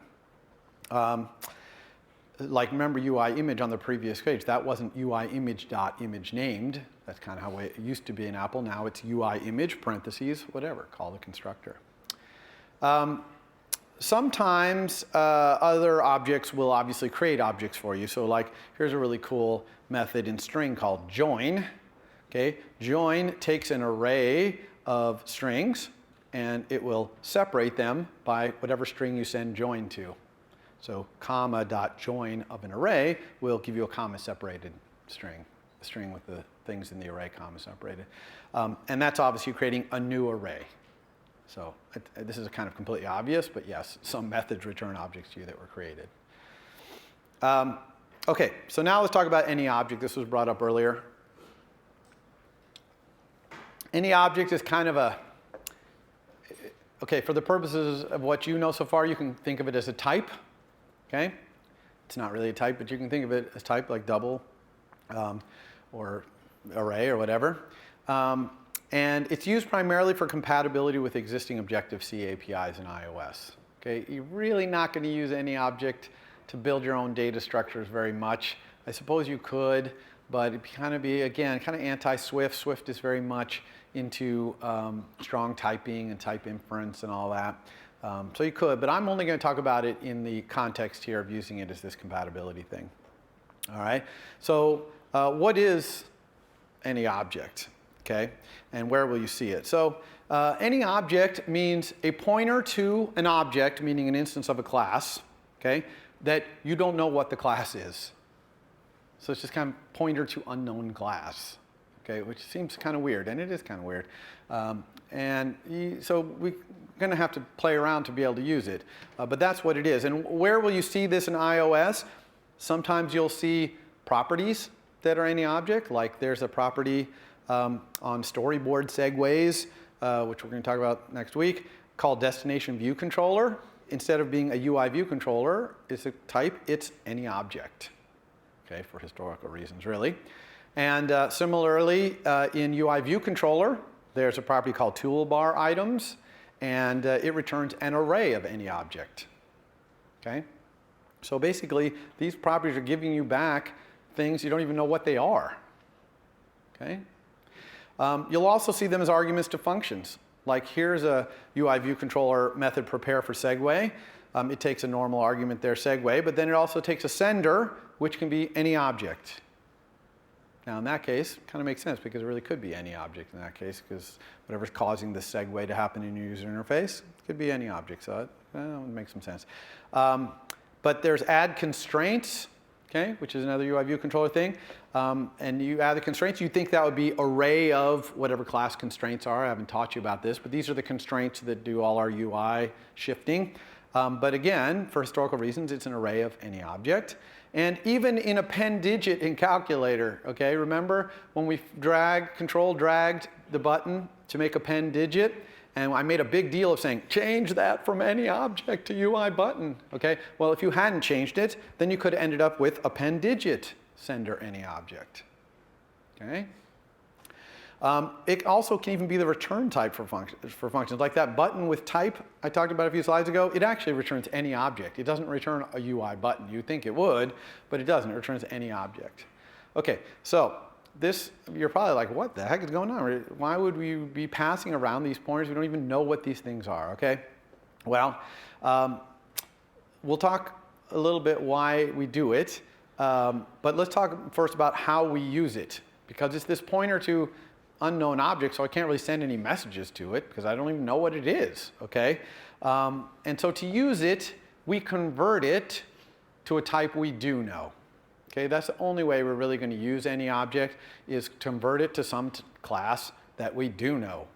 Like remember UI image on the previous page, that wasn't UI image dot image named. That's kind of how it used to be in Apple. Now it's UI image parentheses whatever, call the constructor. Sometimes other objects will obviously create objects for you. So like here's a really cool method in string called join. Okay, join takes an array of strings and it will separate them by whatever string you send join to. So comma dot join of an array will give you a comma separated string, a string with the things in the array comma separated. And that's obviously creating a new array. So this is kind of completely obvious, but yes, some methods return objects to you that were created. Okay, so now let's talk about any object. This was brought up earlier. Any object is kind of a, okay, for the purposes of what you know so far, you can think of it as a type. Okay, it's not really a type, but you can think of it as type like double or array or whatever. And it's used primarily for compatibility with existing Objective-C APIs in iOS. Okay, you're really not going to use any object to build your own data structures very much. I suppose you could, but it'd kind of be, again, kind of anti-Swift. Swift is very much into strong typing and type inference and all that. So you could, but I'm only going to talk about it in the context here of using it as this compatibility thing. All right, so what is any object? Okay, and where will you see it? So any object means a pointer to an object, meaning an instance of a class, okay, that you don't know what the class is. So it's just kind of pointer to unknown class, okay, which seems kind of weird, and it is kind of weird. So we're going to have to play around to be able to use it, but that's what it is. And where will you see this in iOS? Sometimes you'll see properties that are any object, like there's a property on storyboard segues, which we're going to talk about next week, called destination view controller, instead of being a UI view controller, is a type, it's any object, okay, for historical reasons, really. And similarly, in UI view controller, there's a property called toolbar items, and it returns an array of any object, okay? So basically, these properties are giving you back things you don't even know what they are, okay? You'll also see them as arguments to functions. Like here's a UI view controller method prepare for segue. It takes a normal argument there, segue, but then it also takes a sender, which can be any object. Now in that case, it kind of makes sense because it really could be any object in that case, because whatever's causing the segue to happen in your user interface could be any object, so it would make some sense. But there's add constraints, okay, which is another UI view controller thing. And you add the constraints, you think that would be array of whatever class constraints are. I haven't taught you about this, but these are the constraints that do all our UI shifting. But again, for historical reasons, it's an array of any object. And even in append digit in calculator, okay, remember when we control dragged the button to make append digit? And I made a big deal of saying, change that from any object to UI button, okay? Well, if you hadn't changed it, then you could have ended up with append digit sender any object, okay? It also can even be the return type for functions. Like that button with type I talked about a few slides ago, it actually returns any object. It doesn't return a UI button. You'd think it would, but it doesn't. It returns any object. Okay, so this, you're probably like, what the heck is going on? Why would we be passing around these pointers? We don't even know what these things are, okay? Well, we'll talk a little bit why we do it, but let's talk first about how we use it, because it's this pointer to unknown object, so I can't really send any messages to it because I don't even know what it is, okay? And so to use it, we convert it to a type we do know. Okay, that's the only way we're really going to use any object is to convert it to some class that we do know,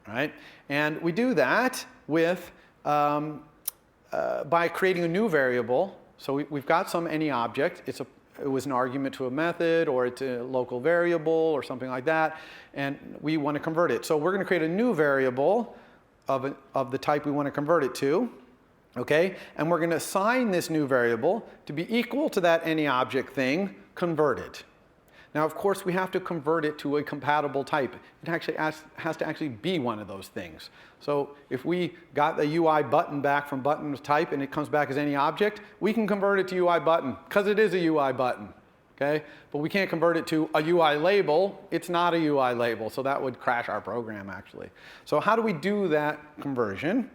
right? And we do that with by creating a new variable. So we've got some any object. It was an argument to a method, or it's a local variable, or something like that, and we want to convert it. So we're going to create a new variable of the type we want to convert it to. Okay, and we're going to assign this new variable to be equal to that any object thing converted. Now, of course, we have to convert it to a compatible type. It actually has to actually be one of those things. So if we got the UI button back from button type and it comes back as any object, we can convert it to UI button because it is a UI button. Okay, but we can't convert it to a UI label. It's not a UI label, so that would crash our program actually. So how do we do that conversion?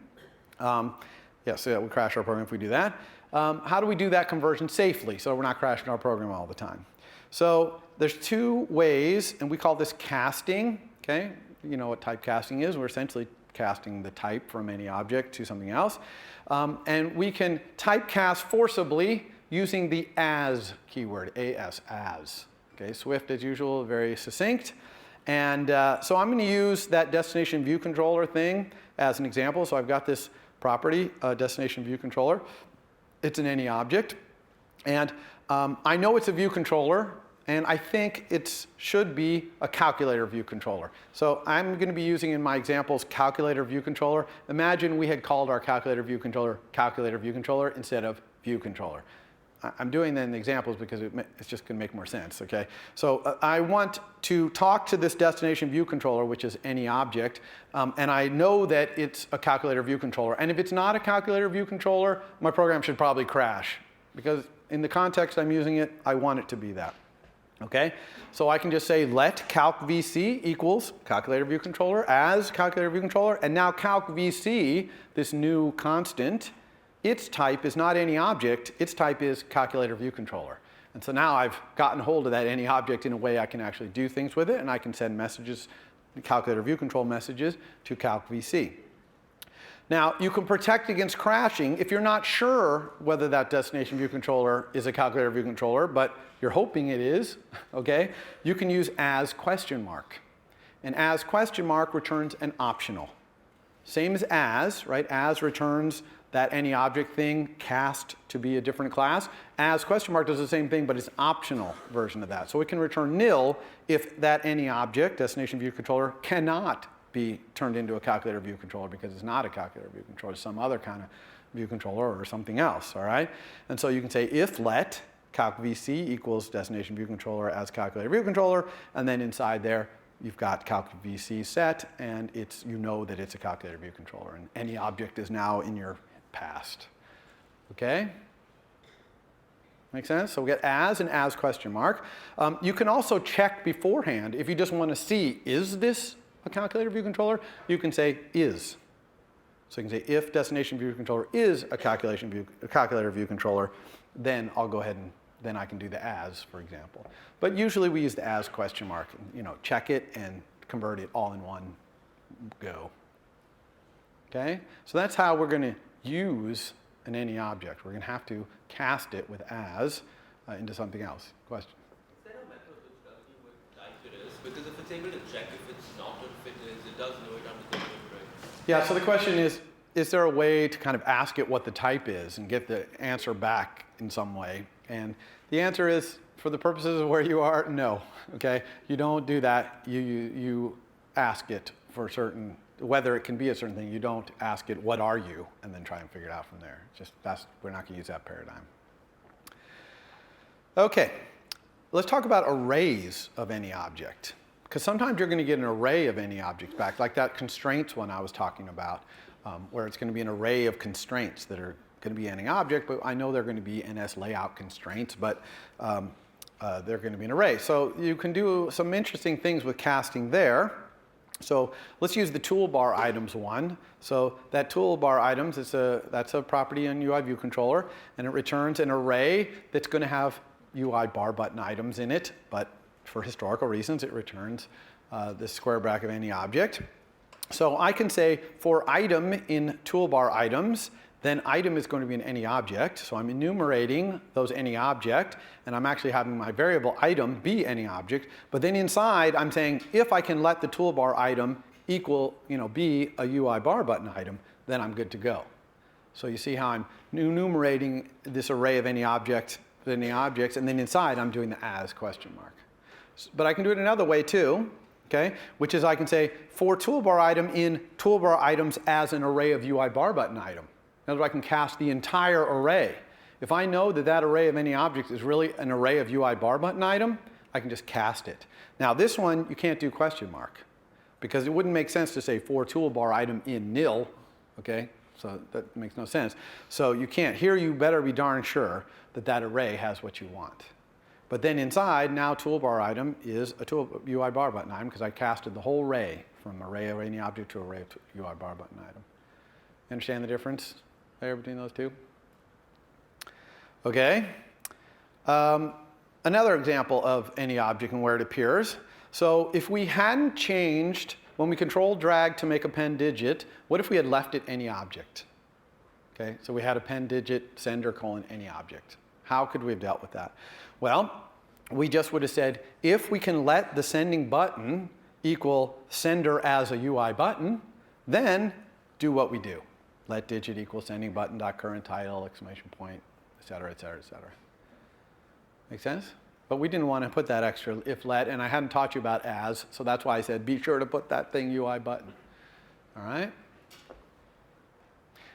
Yes, it would crash our program if we do that. How do we do that conversion safely so we're not crashing our program all the time? So there's two ways, and we call this casting, okay? You know what type casting is. We're essentially casting the type from any object to something else. And we can typecast forcibly using the as keyword, as. Okay, Swift, as usual, very succinct. And so I'm going to use that destination view controller thing as an example. So I've got this property, destination view controller. It's an any object. And I know it's a view controller, and I think it should be a calculator view controller. So I'm going to be using in my examples calculator view controller. Imagine we had called our calculator view controller instead of view controller. I'm doing that in the examples because it's just going to make more sense, okay? So I want to talk to this destination view controller, which is any object, and I know that it's a calculator view controller. And if it's not a calculator view controller, my program should probably crash, because in the context I'm using it, I want it to be that, okay? So I can just say let calc_vc equals calculator view controller as calculator view controller, and now calc_vc, this new constant, its type is not any object, its type is calculator view controller. And so now I've gotten hold of that any object in a way I can actually do things with it, and I can send messages, calculator view control messages to calc_vc. Now, you can protect against crashing if you're not sure whether that destination view controller is a calculator view controller, but you're hoping it is, okay? You can use as question mark. And as question mark returns an optional. Same as, right? As returns that any object thing cast to be a different class. As question mark does the same thing, but it's optional version of that. So it can return nil if that any object, destination view controller, cannot be turned into a calculator view controller because it's not a calculator view controller, it's some other kind of view controller or something else, all right? And so you can say if let calc VC equals destination view controller as calculator view controller, and then inside there you've got calc VC set, and you know that it's a calculator view controller, and any object is now in your past. Okay? Make sense? So we get as and as question mark. You can also check beforehand if you just want to see, is this a calculator view controller? You can say is. So you can say if destination view controller is a calculator view controller, then I'll go ahead and then I can do the as, for example. But usually we use the as question mark, check it and convert it all in one go. Okay? So that's how we're going to use an any object. We're going to have to cast it with as into something else. Question? Is there a method which tells you what type it is? Because if it's able to check if it's not or if it is, it does know it under the name, right? Yeah, so the question is there a way to kind of ask it what the type is and get the answer back in some way? And the answer is, for the purposes of where you are, no. Okay? You don't do that. You ask it for certain, whether it can be a certain thing. You don't ask it, what are you? And then try and figure it out from there. We're not going to use that paradigm. Okay. Let's talk about arrays of any object. Because sometimes you're going to get an array of any object back, like that constraints one I was talking about, where it's going to be an array of constraints that are going to be any object, but I know they're going to be NS layout constraints, but they're going to be an array. So you can do some interesting things with casting there. So let's use the toolbar items one. So that toolbar items, that's a property in UI view controller, and it returns an array that's going to have UI bar button items in it, but for historical reasons, it returns this square bracket of any object. So I can say for item in toolbar items, then item is going to be an any object. So I'm enumerating those any object, and I'm actually having my variable item be any object. But then inside, I'm saying if I can let the toolbar item equal, be a UI bar button item, then I'm good to go. So you see how I'm enumerating this array of any objects, and then inside I'm doing the as question mark. But I can do it another way too, okay? Which is I can say for toolbar item in toolbar items as an array of UI bar button item. In other words, I can cast the entire array. If I know that that array of any object is really an array of UI bar button item, I can just cast it. Now this one, you can't do question mark, because it wouldn't make sense to say for toolbar item in nil, okay? So that makes no sense. So you can't. Here you better be darn sure that that array has what you want. But then inside, now toolbar item is a UI bar button item because I casted the whole array from array of any object to array of UI bar button item. Understand the difference there between those two? Okay. Another example of any object and where it appears. So if we hadn't changed, when we control drag to make append digit, what if we had left it any object? Okay, so we had append digit sender : any object. How could we have dealt with that? Well, we just would have said, if we can let the sending button equal sender as a UI button, then do what we do. Let digit equal sending button dot current title, exclamation point, et cetera, et cetera, et cetera. Make sense? But we didn't want to put that extra if let, and I hadn't taught you about as, so that's why I said be sure to put that thing UI button. All right?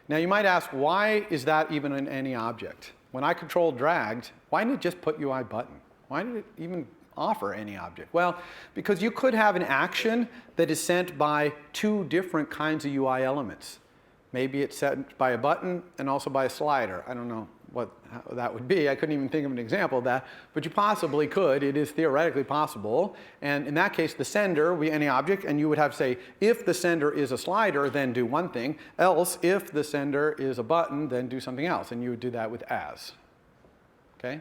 Now you might ask, why is that even in any object? When I control dragged, why didn't it just put UI button? Why did it even offer any object? Well, because you could have an action that is sent by two different kinds of UI elements. Maybe it's sent by a button and also by a slider. I don't know how that would be. I couldn't even think of an example of that, but you possibly could. It is theoretically possible. And in that case, the sender would be any object, and you would have to say, if the sender is a slider, then do one thing. Else, if the sender is a button, then do something else. And you would do that with as. Okay?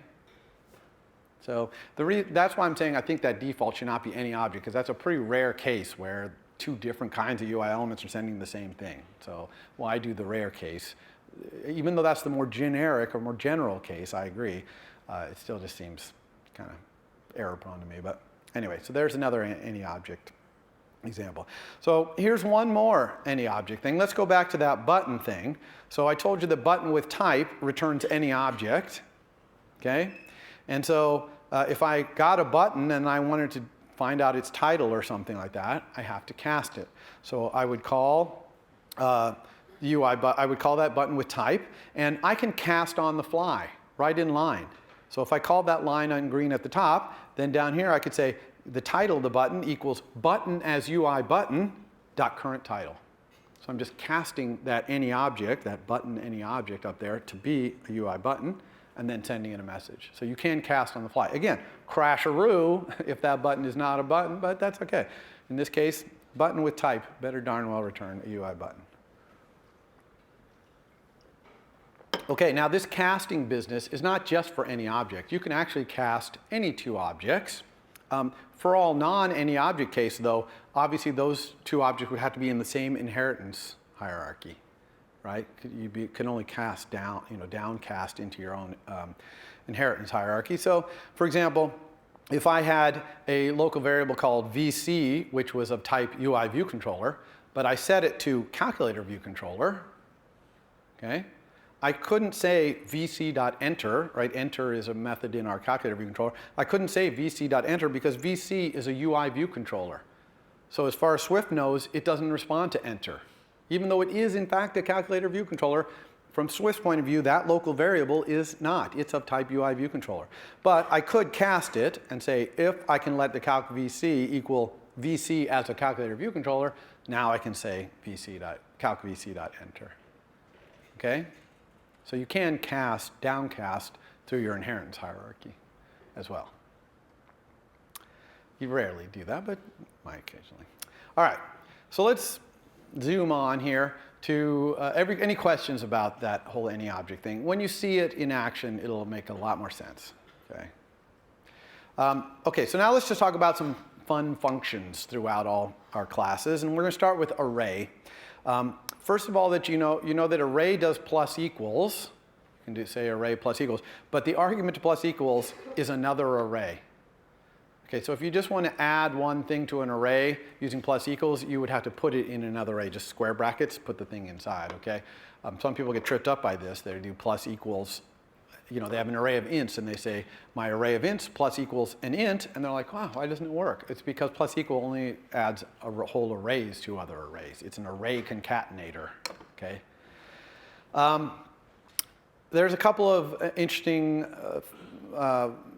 So that's why I'm saying I think that default should not be any object, because that's a pretty rare case where two different kinds of UI elements are sending the same thing. So why do the rare case? Even though that's the more generic or more general case, I agree, it still just seems kind of error prone to me. But anyway, so there's another any object example. So here's one more any object thing. Let's go back to that button thing. So I told you the button with type returns any object. Okay? And so if I got a button and I wanted find out its title or something like that, I have to cast it. So I would call I would call that button with type, and I can cast on the fly, right in line. So if I call that line on green at the top, then down here I could say the title of the button equals button as UI button dot current title. So I'm just casting that any object, that button any object up there to be a UI button, and then sending it a message. So you can cast on the fly. Again, crash-a-roo if that button is not a button, but that's okay. In this case, button with type better darn well return a UI button. Okay, now this casting business is not just for any object. You can actually cast any two objects. For all non-any object case, though, obviously those two objects would have to be in the same inheritance hierarchy, right? You can only cast down, downcast into your own inheritance hierarchy. So, for example, if I had a local variable called VC, which was of type UI view controller, but I set it to calculator view controller, okay? I couldn't say vc.enter, right? Enter is a method in our calculator view controller. I couldn't say vc.enter because VC is a UI view controller. So as far as Swift knows, it doesn't respond to enter. Even though it is, in fact, a calculator view controller, from Swift's point of view, that local variable is not. It's of type UI view controller. But I could cast it and say, if I can let the calc VC equal VC as a calculator view controller, now I can say calc VC.enter. Okay? So you can cast, downcast through your inheritance hierarchy as well. You rarely do that, but might occasionally. All right, so let's zoom on here to any questions about that whole any object thing. When you see it in action, it'll make a lot more sense. Okay. Okay, so now let's just talk about some fun functions throughout all our classes, and we're going to start with array. First of all, that you know that array does plus equals. You can say array plus equals, but the argument to plus equals is another array. Okay, so if you just want to add one thing to an array using plus equals, you would have to put it in another array, just square brackets, put the thing inside, okay? Some people get tripped up by this. They do plus equals, they have an array of ints, and they say, my array of ints plus equals an int, and they're like, wow, why doesn't it work? It's because plus equal only adds whole arrays to other arrays. It's an array concatenator, okay? There's a couple of interesting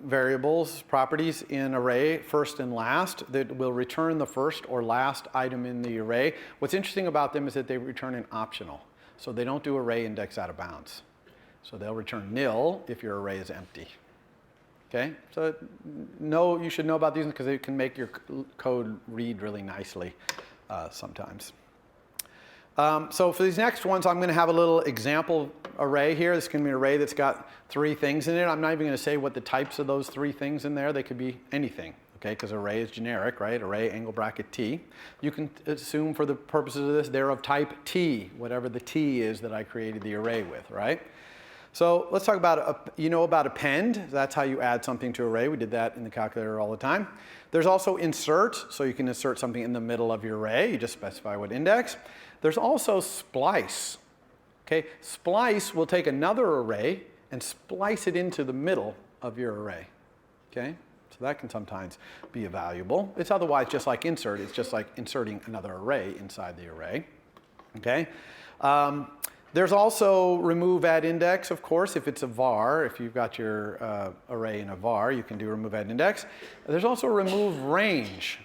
variables, properties in array, first and last, that will return the first or last item in the array. What's interesting about them is that they return an optional. So they don't do array index out of bounds. So they'll return nil if your array is empty. Okay? So you should know about these because they can make your code read really nicely sometimes. So for these next ones, I'm going to have a little example array here. This is going to be an array that's got 3 things in it. I'm not even going to say what the types of those 3 things in there. They could be anything, okay? Because array is generic, right? Array angle bracket T. You can assume for the purposes of this, they're of type T, whatever the T is that I created the array with, right? So let's talk about, about append. That's how you add something to an array. We did that in the calculator all the time. There's also insert. So you can insert something in the middle of your array. You just specify what index. There's also splice. Okay, splice will take another array and splice it into the middle of your array. Okay, so that can sometimes be valuable. It's otherwise just like insert. It's just like inserting another array inside the array. Okay. There's also remove at index, of course, if it's a var. If you've got your array in a var, you can do remove at index. There's also remove range.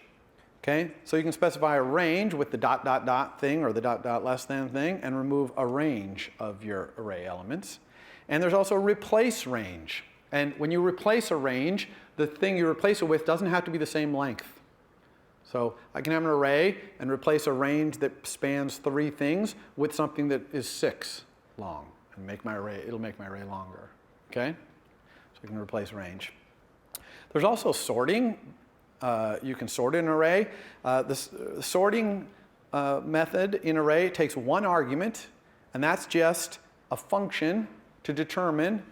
Okay, so you can specify a range with the ... thing or the ... less than thing and remove a range of your array elements. And there's also replace range. And when you replace a range, the thing you replace it with doesn't have to be the same length. So I can have an array and replace a range that spans 3 things with something that is 6 long and it'll make my array longer. Okay, so you can replace range. There's also sorting. You can sort an array. The sorting method in array takes 1 argument, and that's just a function to determine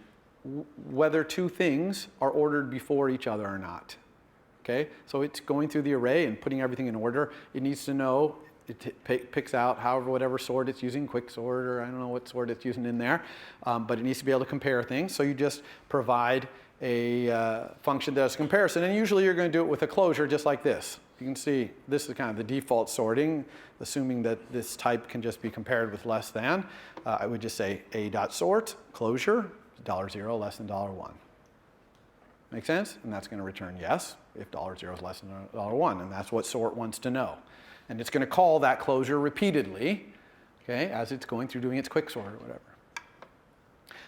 whether 2 things are ordered before each other or not. Okay, so it's going through the array and putting everything in order. It needs to know, it picks out whatever sort it's using, quick sort, or I don't know what sort it's using in there, but it needs to be able to compare things. So you just provide function that does comparison. And usually you're going to do it with a closure just like this. You can see this is kind of the default sorting, assuming that this type can just be compared with less than. I would just say a.sort, closure, $0 less than $1. Make sense? And that's going to return yes if $0 is less than $1. And that's what sort wants to know. And it's going to call that closure repeatedly, okay, as it's going through doing its quicksort or whatever.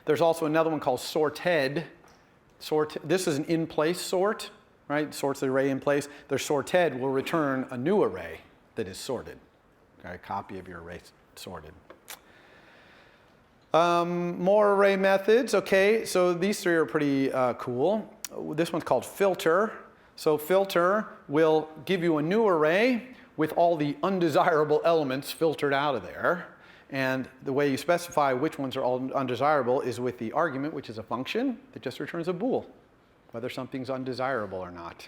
There's also another one called sorted. This is an in-place sort, right? Sorts the array in place. Their sorted will return a new array that is sorted. Okay, a copy of your array sorted. More array methods. Okay, so these three are pretty cool. This one's called filter. So filter will give you a new array with all the undesirable elements filtered out of there. And the way you specify which ones are all undesirable is with the argument, which is a function that just returns a bool, whether something's undesirable or not.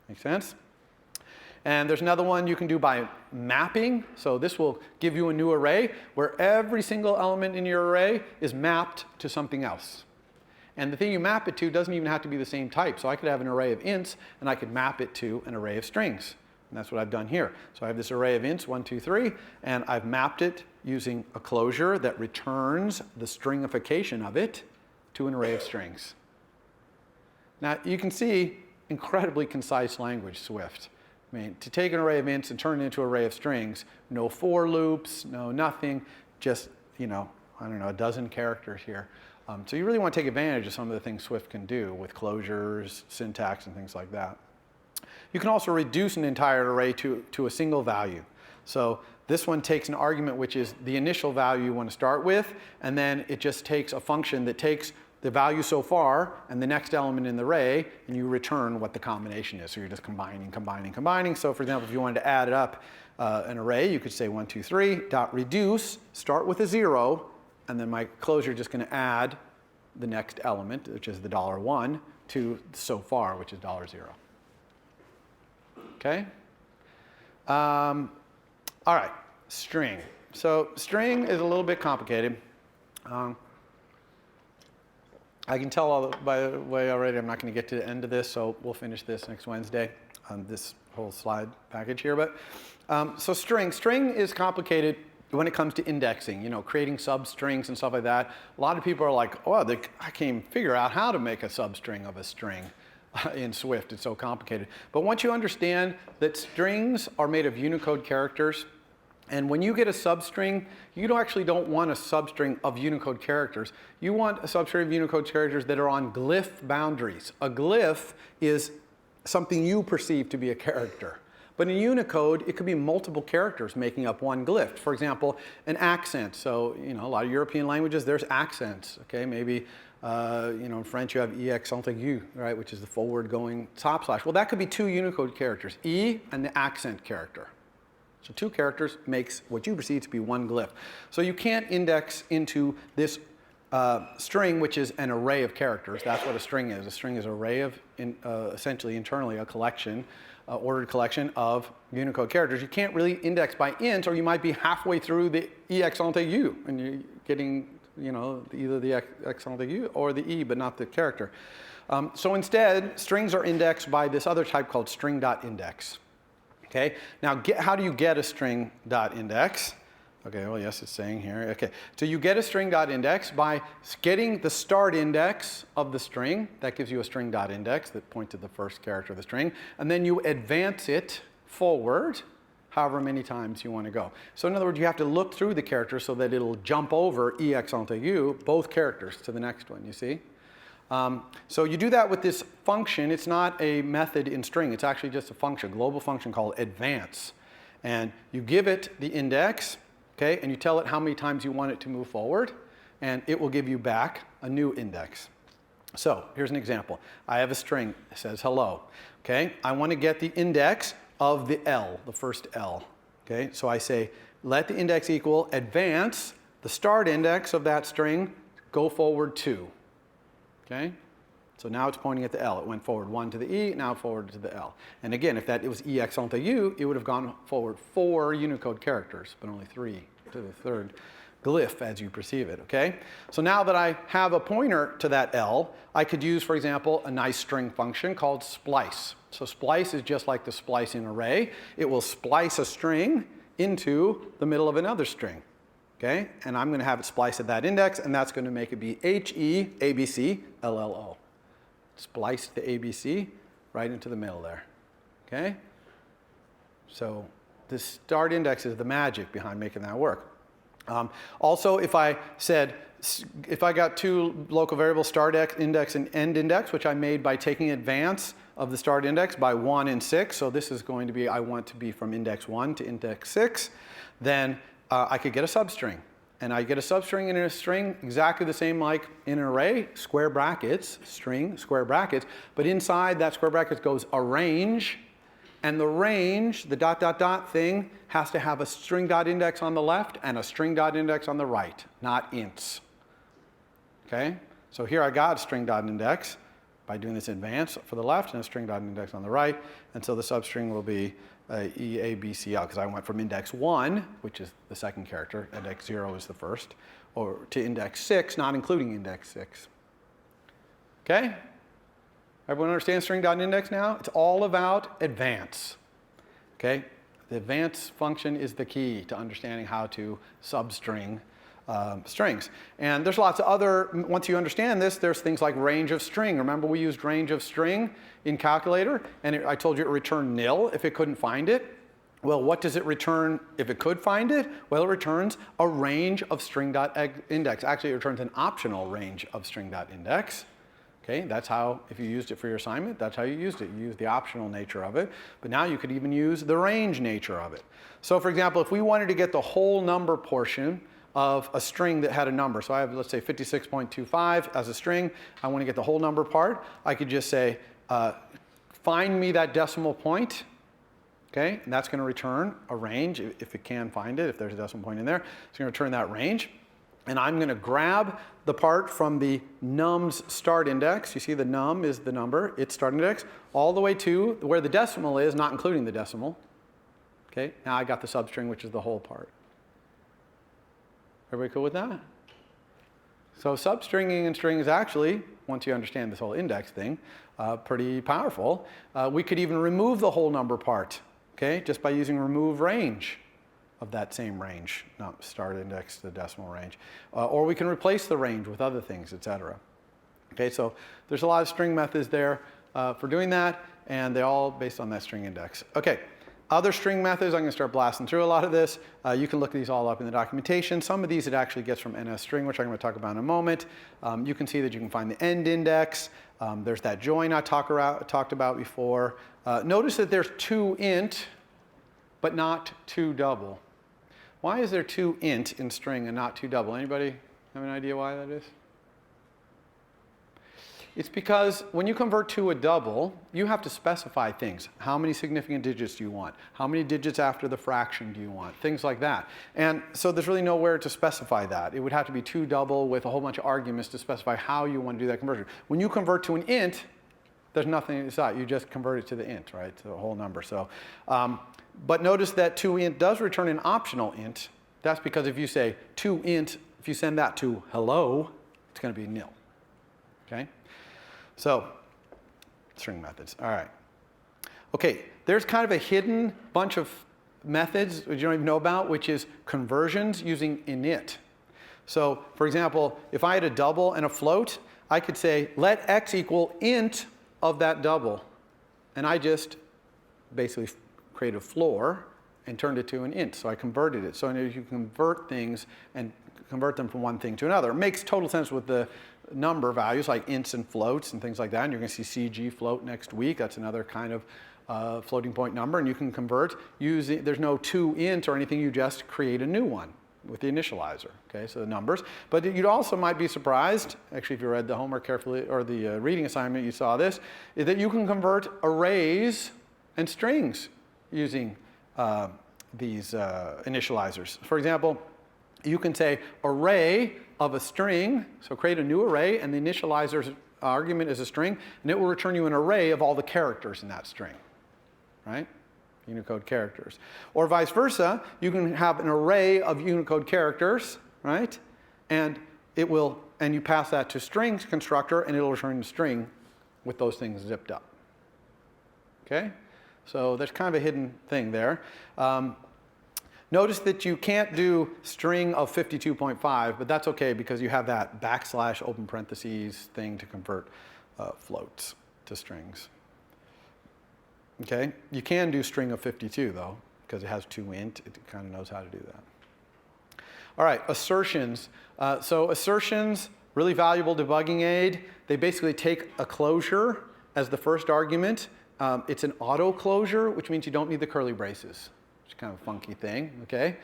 Make sense? And there's another one you can do by mapping. So this will give you a new array where every single element in your array is mapped to something else. And the thing you map it to doesn't even have to be the same type. So I could have an array of ints, and I could map it to an array of strings. And that's what I've done here. So I have this array of ints, 1, 2, 3, and I've mapped it using a closure that returns the stringification of it to an array of strings. Now, you can see incredibly concise language, Swift. I mean, to take an array of ints and turn it into an array of strings, no for loops, no nothing, just, I don't know, a dozen characters here. So you really want to take advantage of some of the things Swift can do with closures, syntax, and things like that. You can also reduce an entire array to a single value. So this one takes an argument which is the initial value you want to start with, and then it just takes a function that takes the value so far and the next element in the array, and you return what the combination is. So you're just combining, combining, combining. So for example, if you wanted to add up an array, you could say 1, 2, 3, dot reduce, start with a 0, and then my closure is just going to add the next element, which is the $1, to so far, which is $0. Okay? All right, string. So string is a little bit complicated. I can tell by the way already I'm not going to get to the end of this, so we'll finish this next Wednesday on this whole slide package here. But so string is complicated when it comes to indexing, creating substrings and stuff like that. A lot of people are like, oh, I can't even figure out how to make a substring of a string in Swift. It's so complicated. But once you understand that strings are made of Unicode characters, and when you get a substring, you don't want a substring of Unicode characters. You want a substring of Unicode characters that are on glyph boundaries. A glyph is something you perceive to be a character. But in Unicode, it could be multiple characters making up one glyph. For example, an accent. So, a lot of European languages, there's accents. Okay, maybe, in French you have accent aigu, right, which is the forward-going top slash. Well, that could be two Unicode characters, E and the accent character. So two characters makes what you perceive to be one glyph. So you can't index into this string, which is an array of characters. That's what a string is. A string is an array of, essentially, internally, a collection, ordered collection of Unicode characters. You can't really index by int, or you might be halfway through the accent aigu, and you're getting, either the accent aigu or the E, but not the character. So instead, strings are indexed by this other type called string.index. Okay, now how do you get a string.index? Okay, well, yes, it's saying here. Okay, so you get a string.index by getting the start index of the string. That gives you a string.index that points to the first character of the string. And then you advance it forward however many times you want to go. So in other words, you have to look through the character so that it'll jump over E accent aigu, both characters, to the next one, you see? So you do that with this function. It's not a method in string. It's actually just a function, a global function called advance. And you give it the index, okay, and you tell it how many times you want it to move forward, and it will give you back a new index. So here's an example. I have a string that says hello. Okay, I want to get the index of the L, the first L. Okay, so I say let the index equal advance the start index of that string, go forward 2. Okay, so now it's pointing at the L. It went forward 1 to the E, now forward to the L. And again, if it was E accent aigu, it would have gone forward 4 Unicode characters, but only 3 to the third glyph as you perceive it, okay? So now that I have a pointer to that L, I could use, for example, a nice string function called splice. So splice is just like the splice in array. It will splice a string into the middle of another string, okay? And I'm going to have it splice at that index, and that's going to make it be HE ABC LLO. Splice the ABC right into the middle there, okay? So the start index is the magic behind making that work. Also, if I got two local variables, start index and end index, which I made by taking advance of the start index by 1 and 6, so this is going to be, I want to be from index 1 to index 6, then I could get a substring. And I get a substring in a string exactly the same like in an array, square brackets, string, square brackets, but inside that square brackets goes a range. And the range, the dot, dot, dot thing, has to have a string dot index on the left and a string dot index on the right, not ints. Okay? So here I got a string dot index by doing this advance for the left and a string dot index on the right. And so the substring will be EABCL, because I went from index 1, which is the second character, index 0 is the first, or to index 6, not including index 6. Okay? Everyone understand string dot index now? It's all about advance. Okay? The advance function is the key to understanding how to substring strings. And there's lots of other, once you understand this, there's things like range of string. Remember we used range of string in calculator, and I told you it returned nil if it couldn't find it. Well, what does it return if it could find it? Well, it returns a range of string dot index. Actually, it returns an optional range of string dot index. Okay, that's how, if you used it for your assignment, that's how you used it. You used the optional nature of it, but now you could even use the range nature of it. So for example, if we wanted to get the whole number portion of a string that had a number, so I have, let's say, 56.25 as a string, I want to get the whole number part, I could just say, find me that decimal point, okay, and that's going to return a range, if it can find it, if there's a decimal point in there, it's going to return that range. And I'm going to grab the part from the num's start index. You see the num is the number, its start index, all the way to where the decimal is, not including the decimal. Okay, now I got the substring, which is the whole part. Everybody cool with that? So substringing and string is actually, once you understand this whole index thing, pretty powerful. We could even remove the whole number part, okay, just by using remove range of that same range, not start index to the decimal range. Or we can replace the range with other things, etc. Okay, so there's a lot of string methods there for doing that, and they're all based on that string index. Okay, other string methods, I'm going to start blasting through a lot of this. You can look these all up in the documentation. Some of these it actually gets from NSString, which I'm going to talk about in a moment. You can see that you can find the end index. There's that join I talked about before. Notice that there's 2 int, but not 2 double. Why is there 2 int in string and not 2 double? Anybody have an idea why that is? It's because when you convert to a double, you have to specify things. How many significant digits do you want? How many digits after the fraction do you want? Things like that. And so there's really nowhere to specify that. It would have to be 2 double with a whole bunch of arguments to specify how you want to do that conversion. When you convert to an int, there's nothing inside. You just convert it to the int, right? To the whole number. So, but notice that toInt does return an optional int. That's because if you say toInt, if you send that to hello, it's going to be nil. Okay? So, string methods. All right. Okay, there's kind of a hidden bunch of methods that you don't even know about, which is conversions using init. So, for example, if I had a double and a float, I could say let x equal int of that double. And I just basically create a floor and turned it to an int. So I converted it. So you can convert things and convert them from one thing to another. It makes total sense with the number values like ints and floats and things like that. And you're going to see CG float next week. That's another kind of floating point number. And you can convert using, there's no toInt or anything. You just create a new one with the initializer. Okay, so the numbers. But you also might be surprised, actually if you read the homework carefully or the reading assignment, you saw this, is that you can convert arrays and strings using these initializers. For example, you can say array of a string, so create a new array, and the initializer's argument is a string, and it will return you an array of all the characters in that string, right? Unicode characters. Or vice versa, you can have an array of Unicode characters, right? And it will, and you pass that to strings constructor, and it'll return the string with those things zipped up. Okay? So there's kind of a hidden thing there. Notice that you can't do string of 52.5, but that's okay because you have that backslash open parentheses thing to convert floats to strings. Okay? You can do string of 52 though, because it has 2 int. It kind of knows how to do that. All right, assertions. So assertions, really valuable debugging aid. They basically take a closure as the first argument. It's an auto closure, which means you don't need the curly braces. It's kind of a funky thing, okay?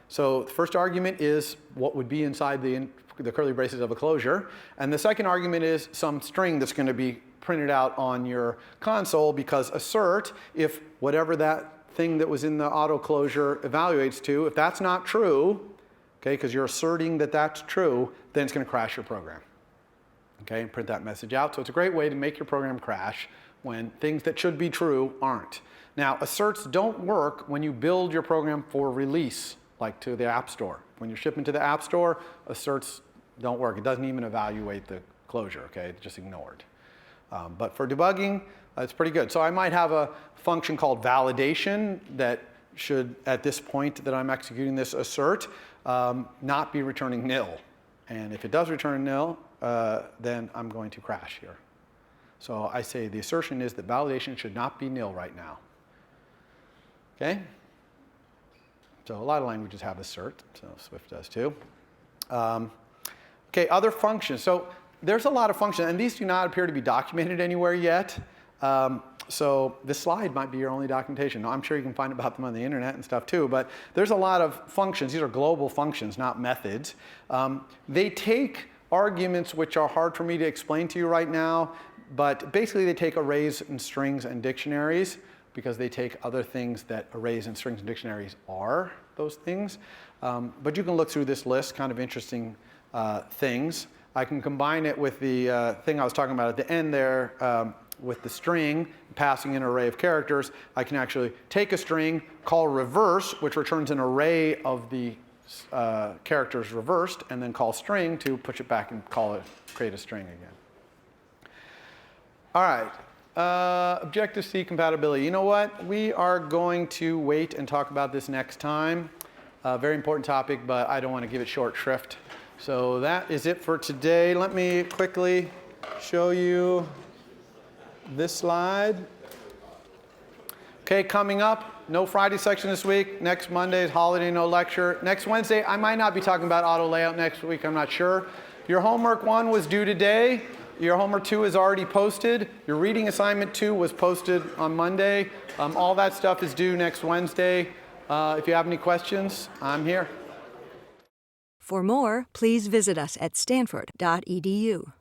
So the first argument is what would be inside the curly braces of a closure. And the second argument is some string that's going to be printed out on your console, because assert, if whatever that thing that was in the auto closure evaluates to, if that's not true, okay, because you're asserting that that's true, then it's going to crash your program. Okay, and print that message out. So it's a great way to make your program crash when things that should be true aren't. Now, asserts don't work when you build your program for release, like to the App Store. When you're shipping to the App Store, asserts don't work. It doesn't even evaluate the closure, okay? It's just ignored. But for debugging, it's pretty good. So I might have a function called validation that should, at this point that I'm executing this assert, not be returning nil. And if it does return nil, then I'm going to crash here. So I say the assertion is that validation should not be nil right now. Okay? So a lot of languages have assert, so Swift does too. Okay, other functions. So there's a lot of functions, and these do not appear to be documented anywhere yet. So this slide might be your only documentation. Now, I'm sure you can find about them on the internet and stuff too, but there's a lot of functions. These are global functions, not methods. They take arguments which are hard for me to explain to you right now, but basically they take arrays and strings and dictionaries, because they take other things that arrays and strings and dictionaries are, those things. But you can look through this list, kind of interesting things. I can combine it with the thing I was talking about at the end there, with the string, passing an array of characters. I can actually take a string, call reverse, which returns an array of the characters reversed, and then call string to push it back and call it, create a string again. All right, Objective-C compatibility. You know what? We are going to wait and talk about this next time. Very important topic, but I don't want to give it short shrift. So that is it for today. Let me quickly show you this slide. Okay, coming up, no Friday section this week. Next Monday is holiday, no lecture. Next Wednesday, I might not be talking about auto layout next week, I'm not sure. Your homework 1 was due today. Your homework 2 is already posted. Your reading assignment 2 was posted on Monday. All that stuff is due next Wednesday. If you have any questions, I'm here. For more, please visit us at stanford.edu.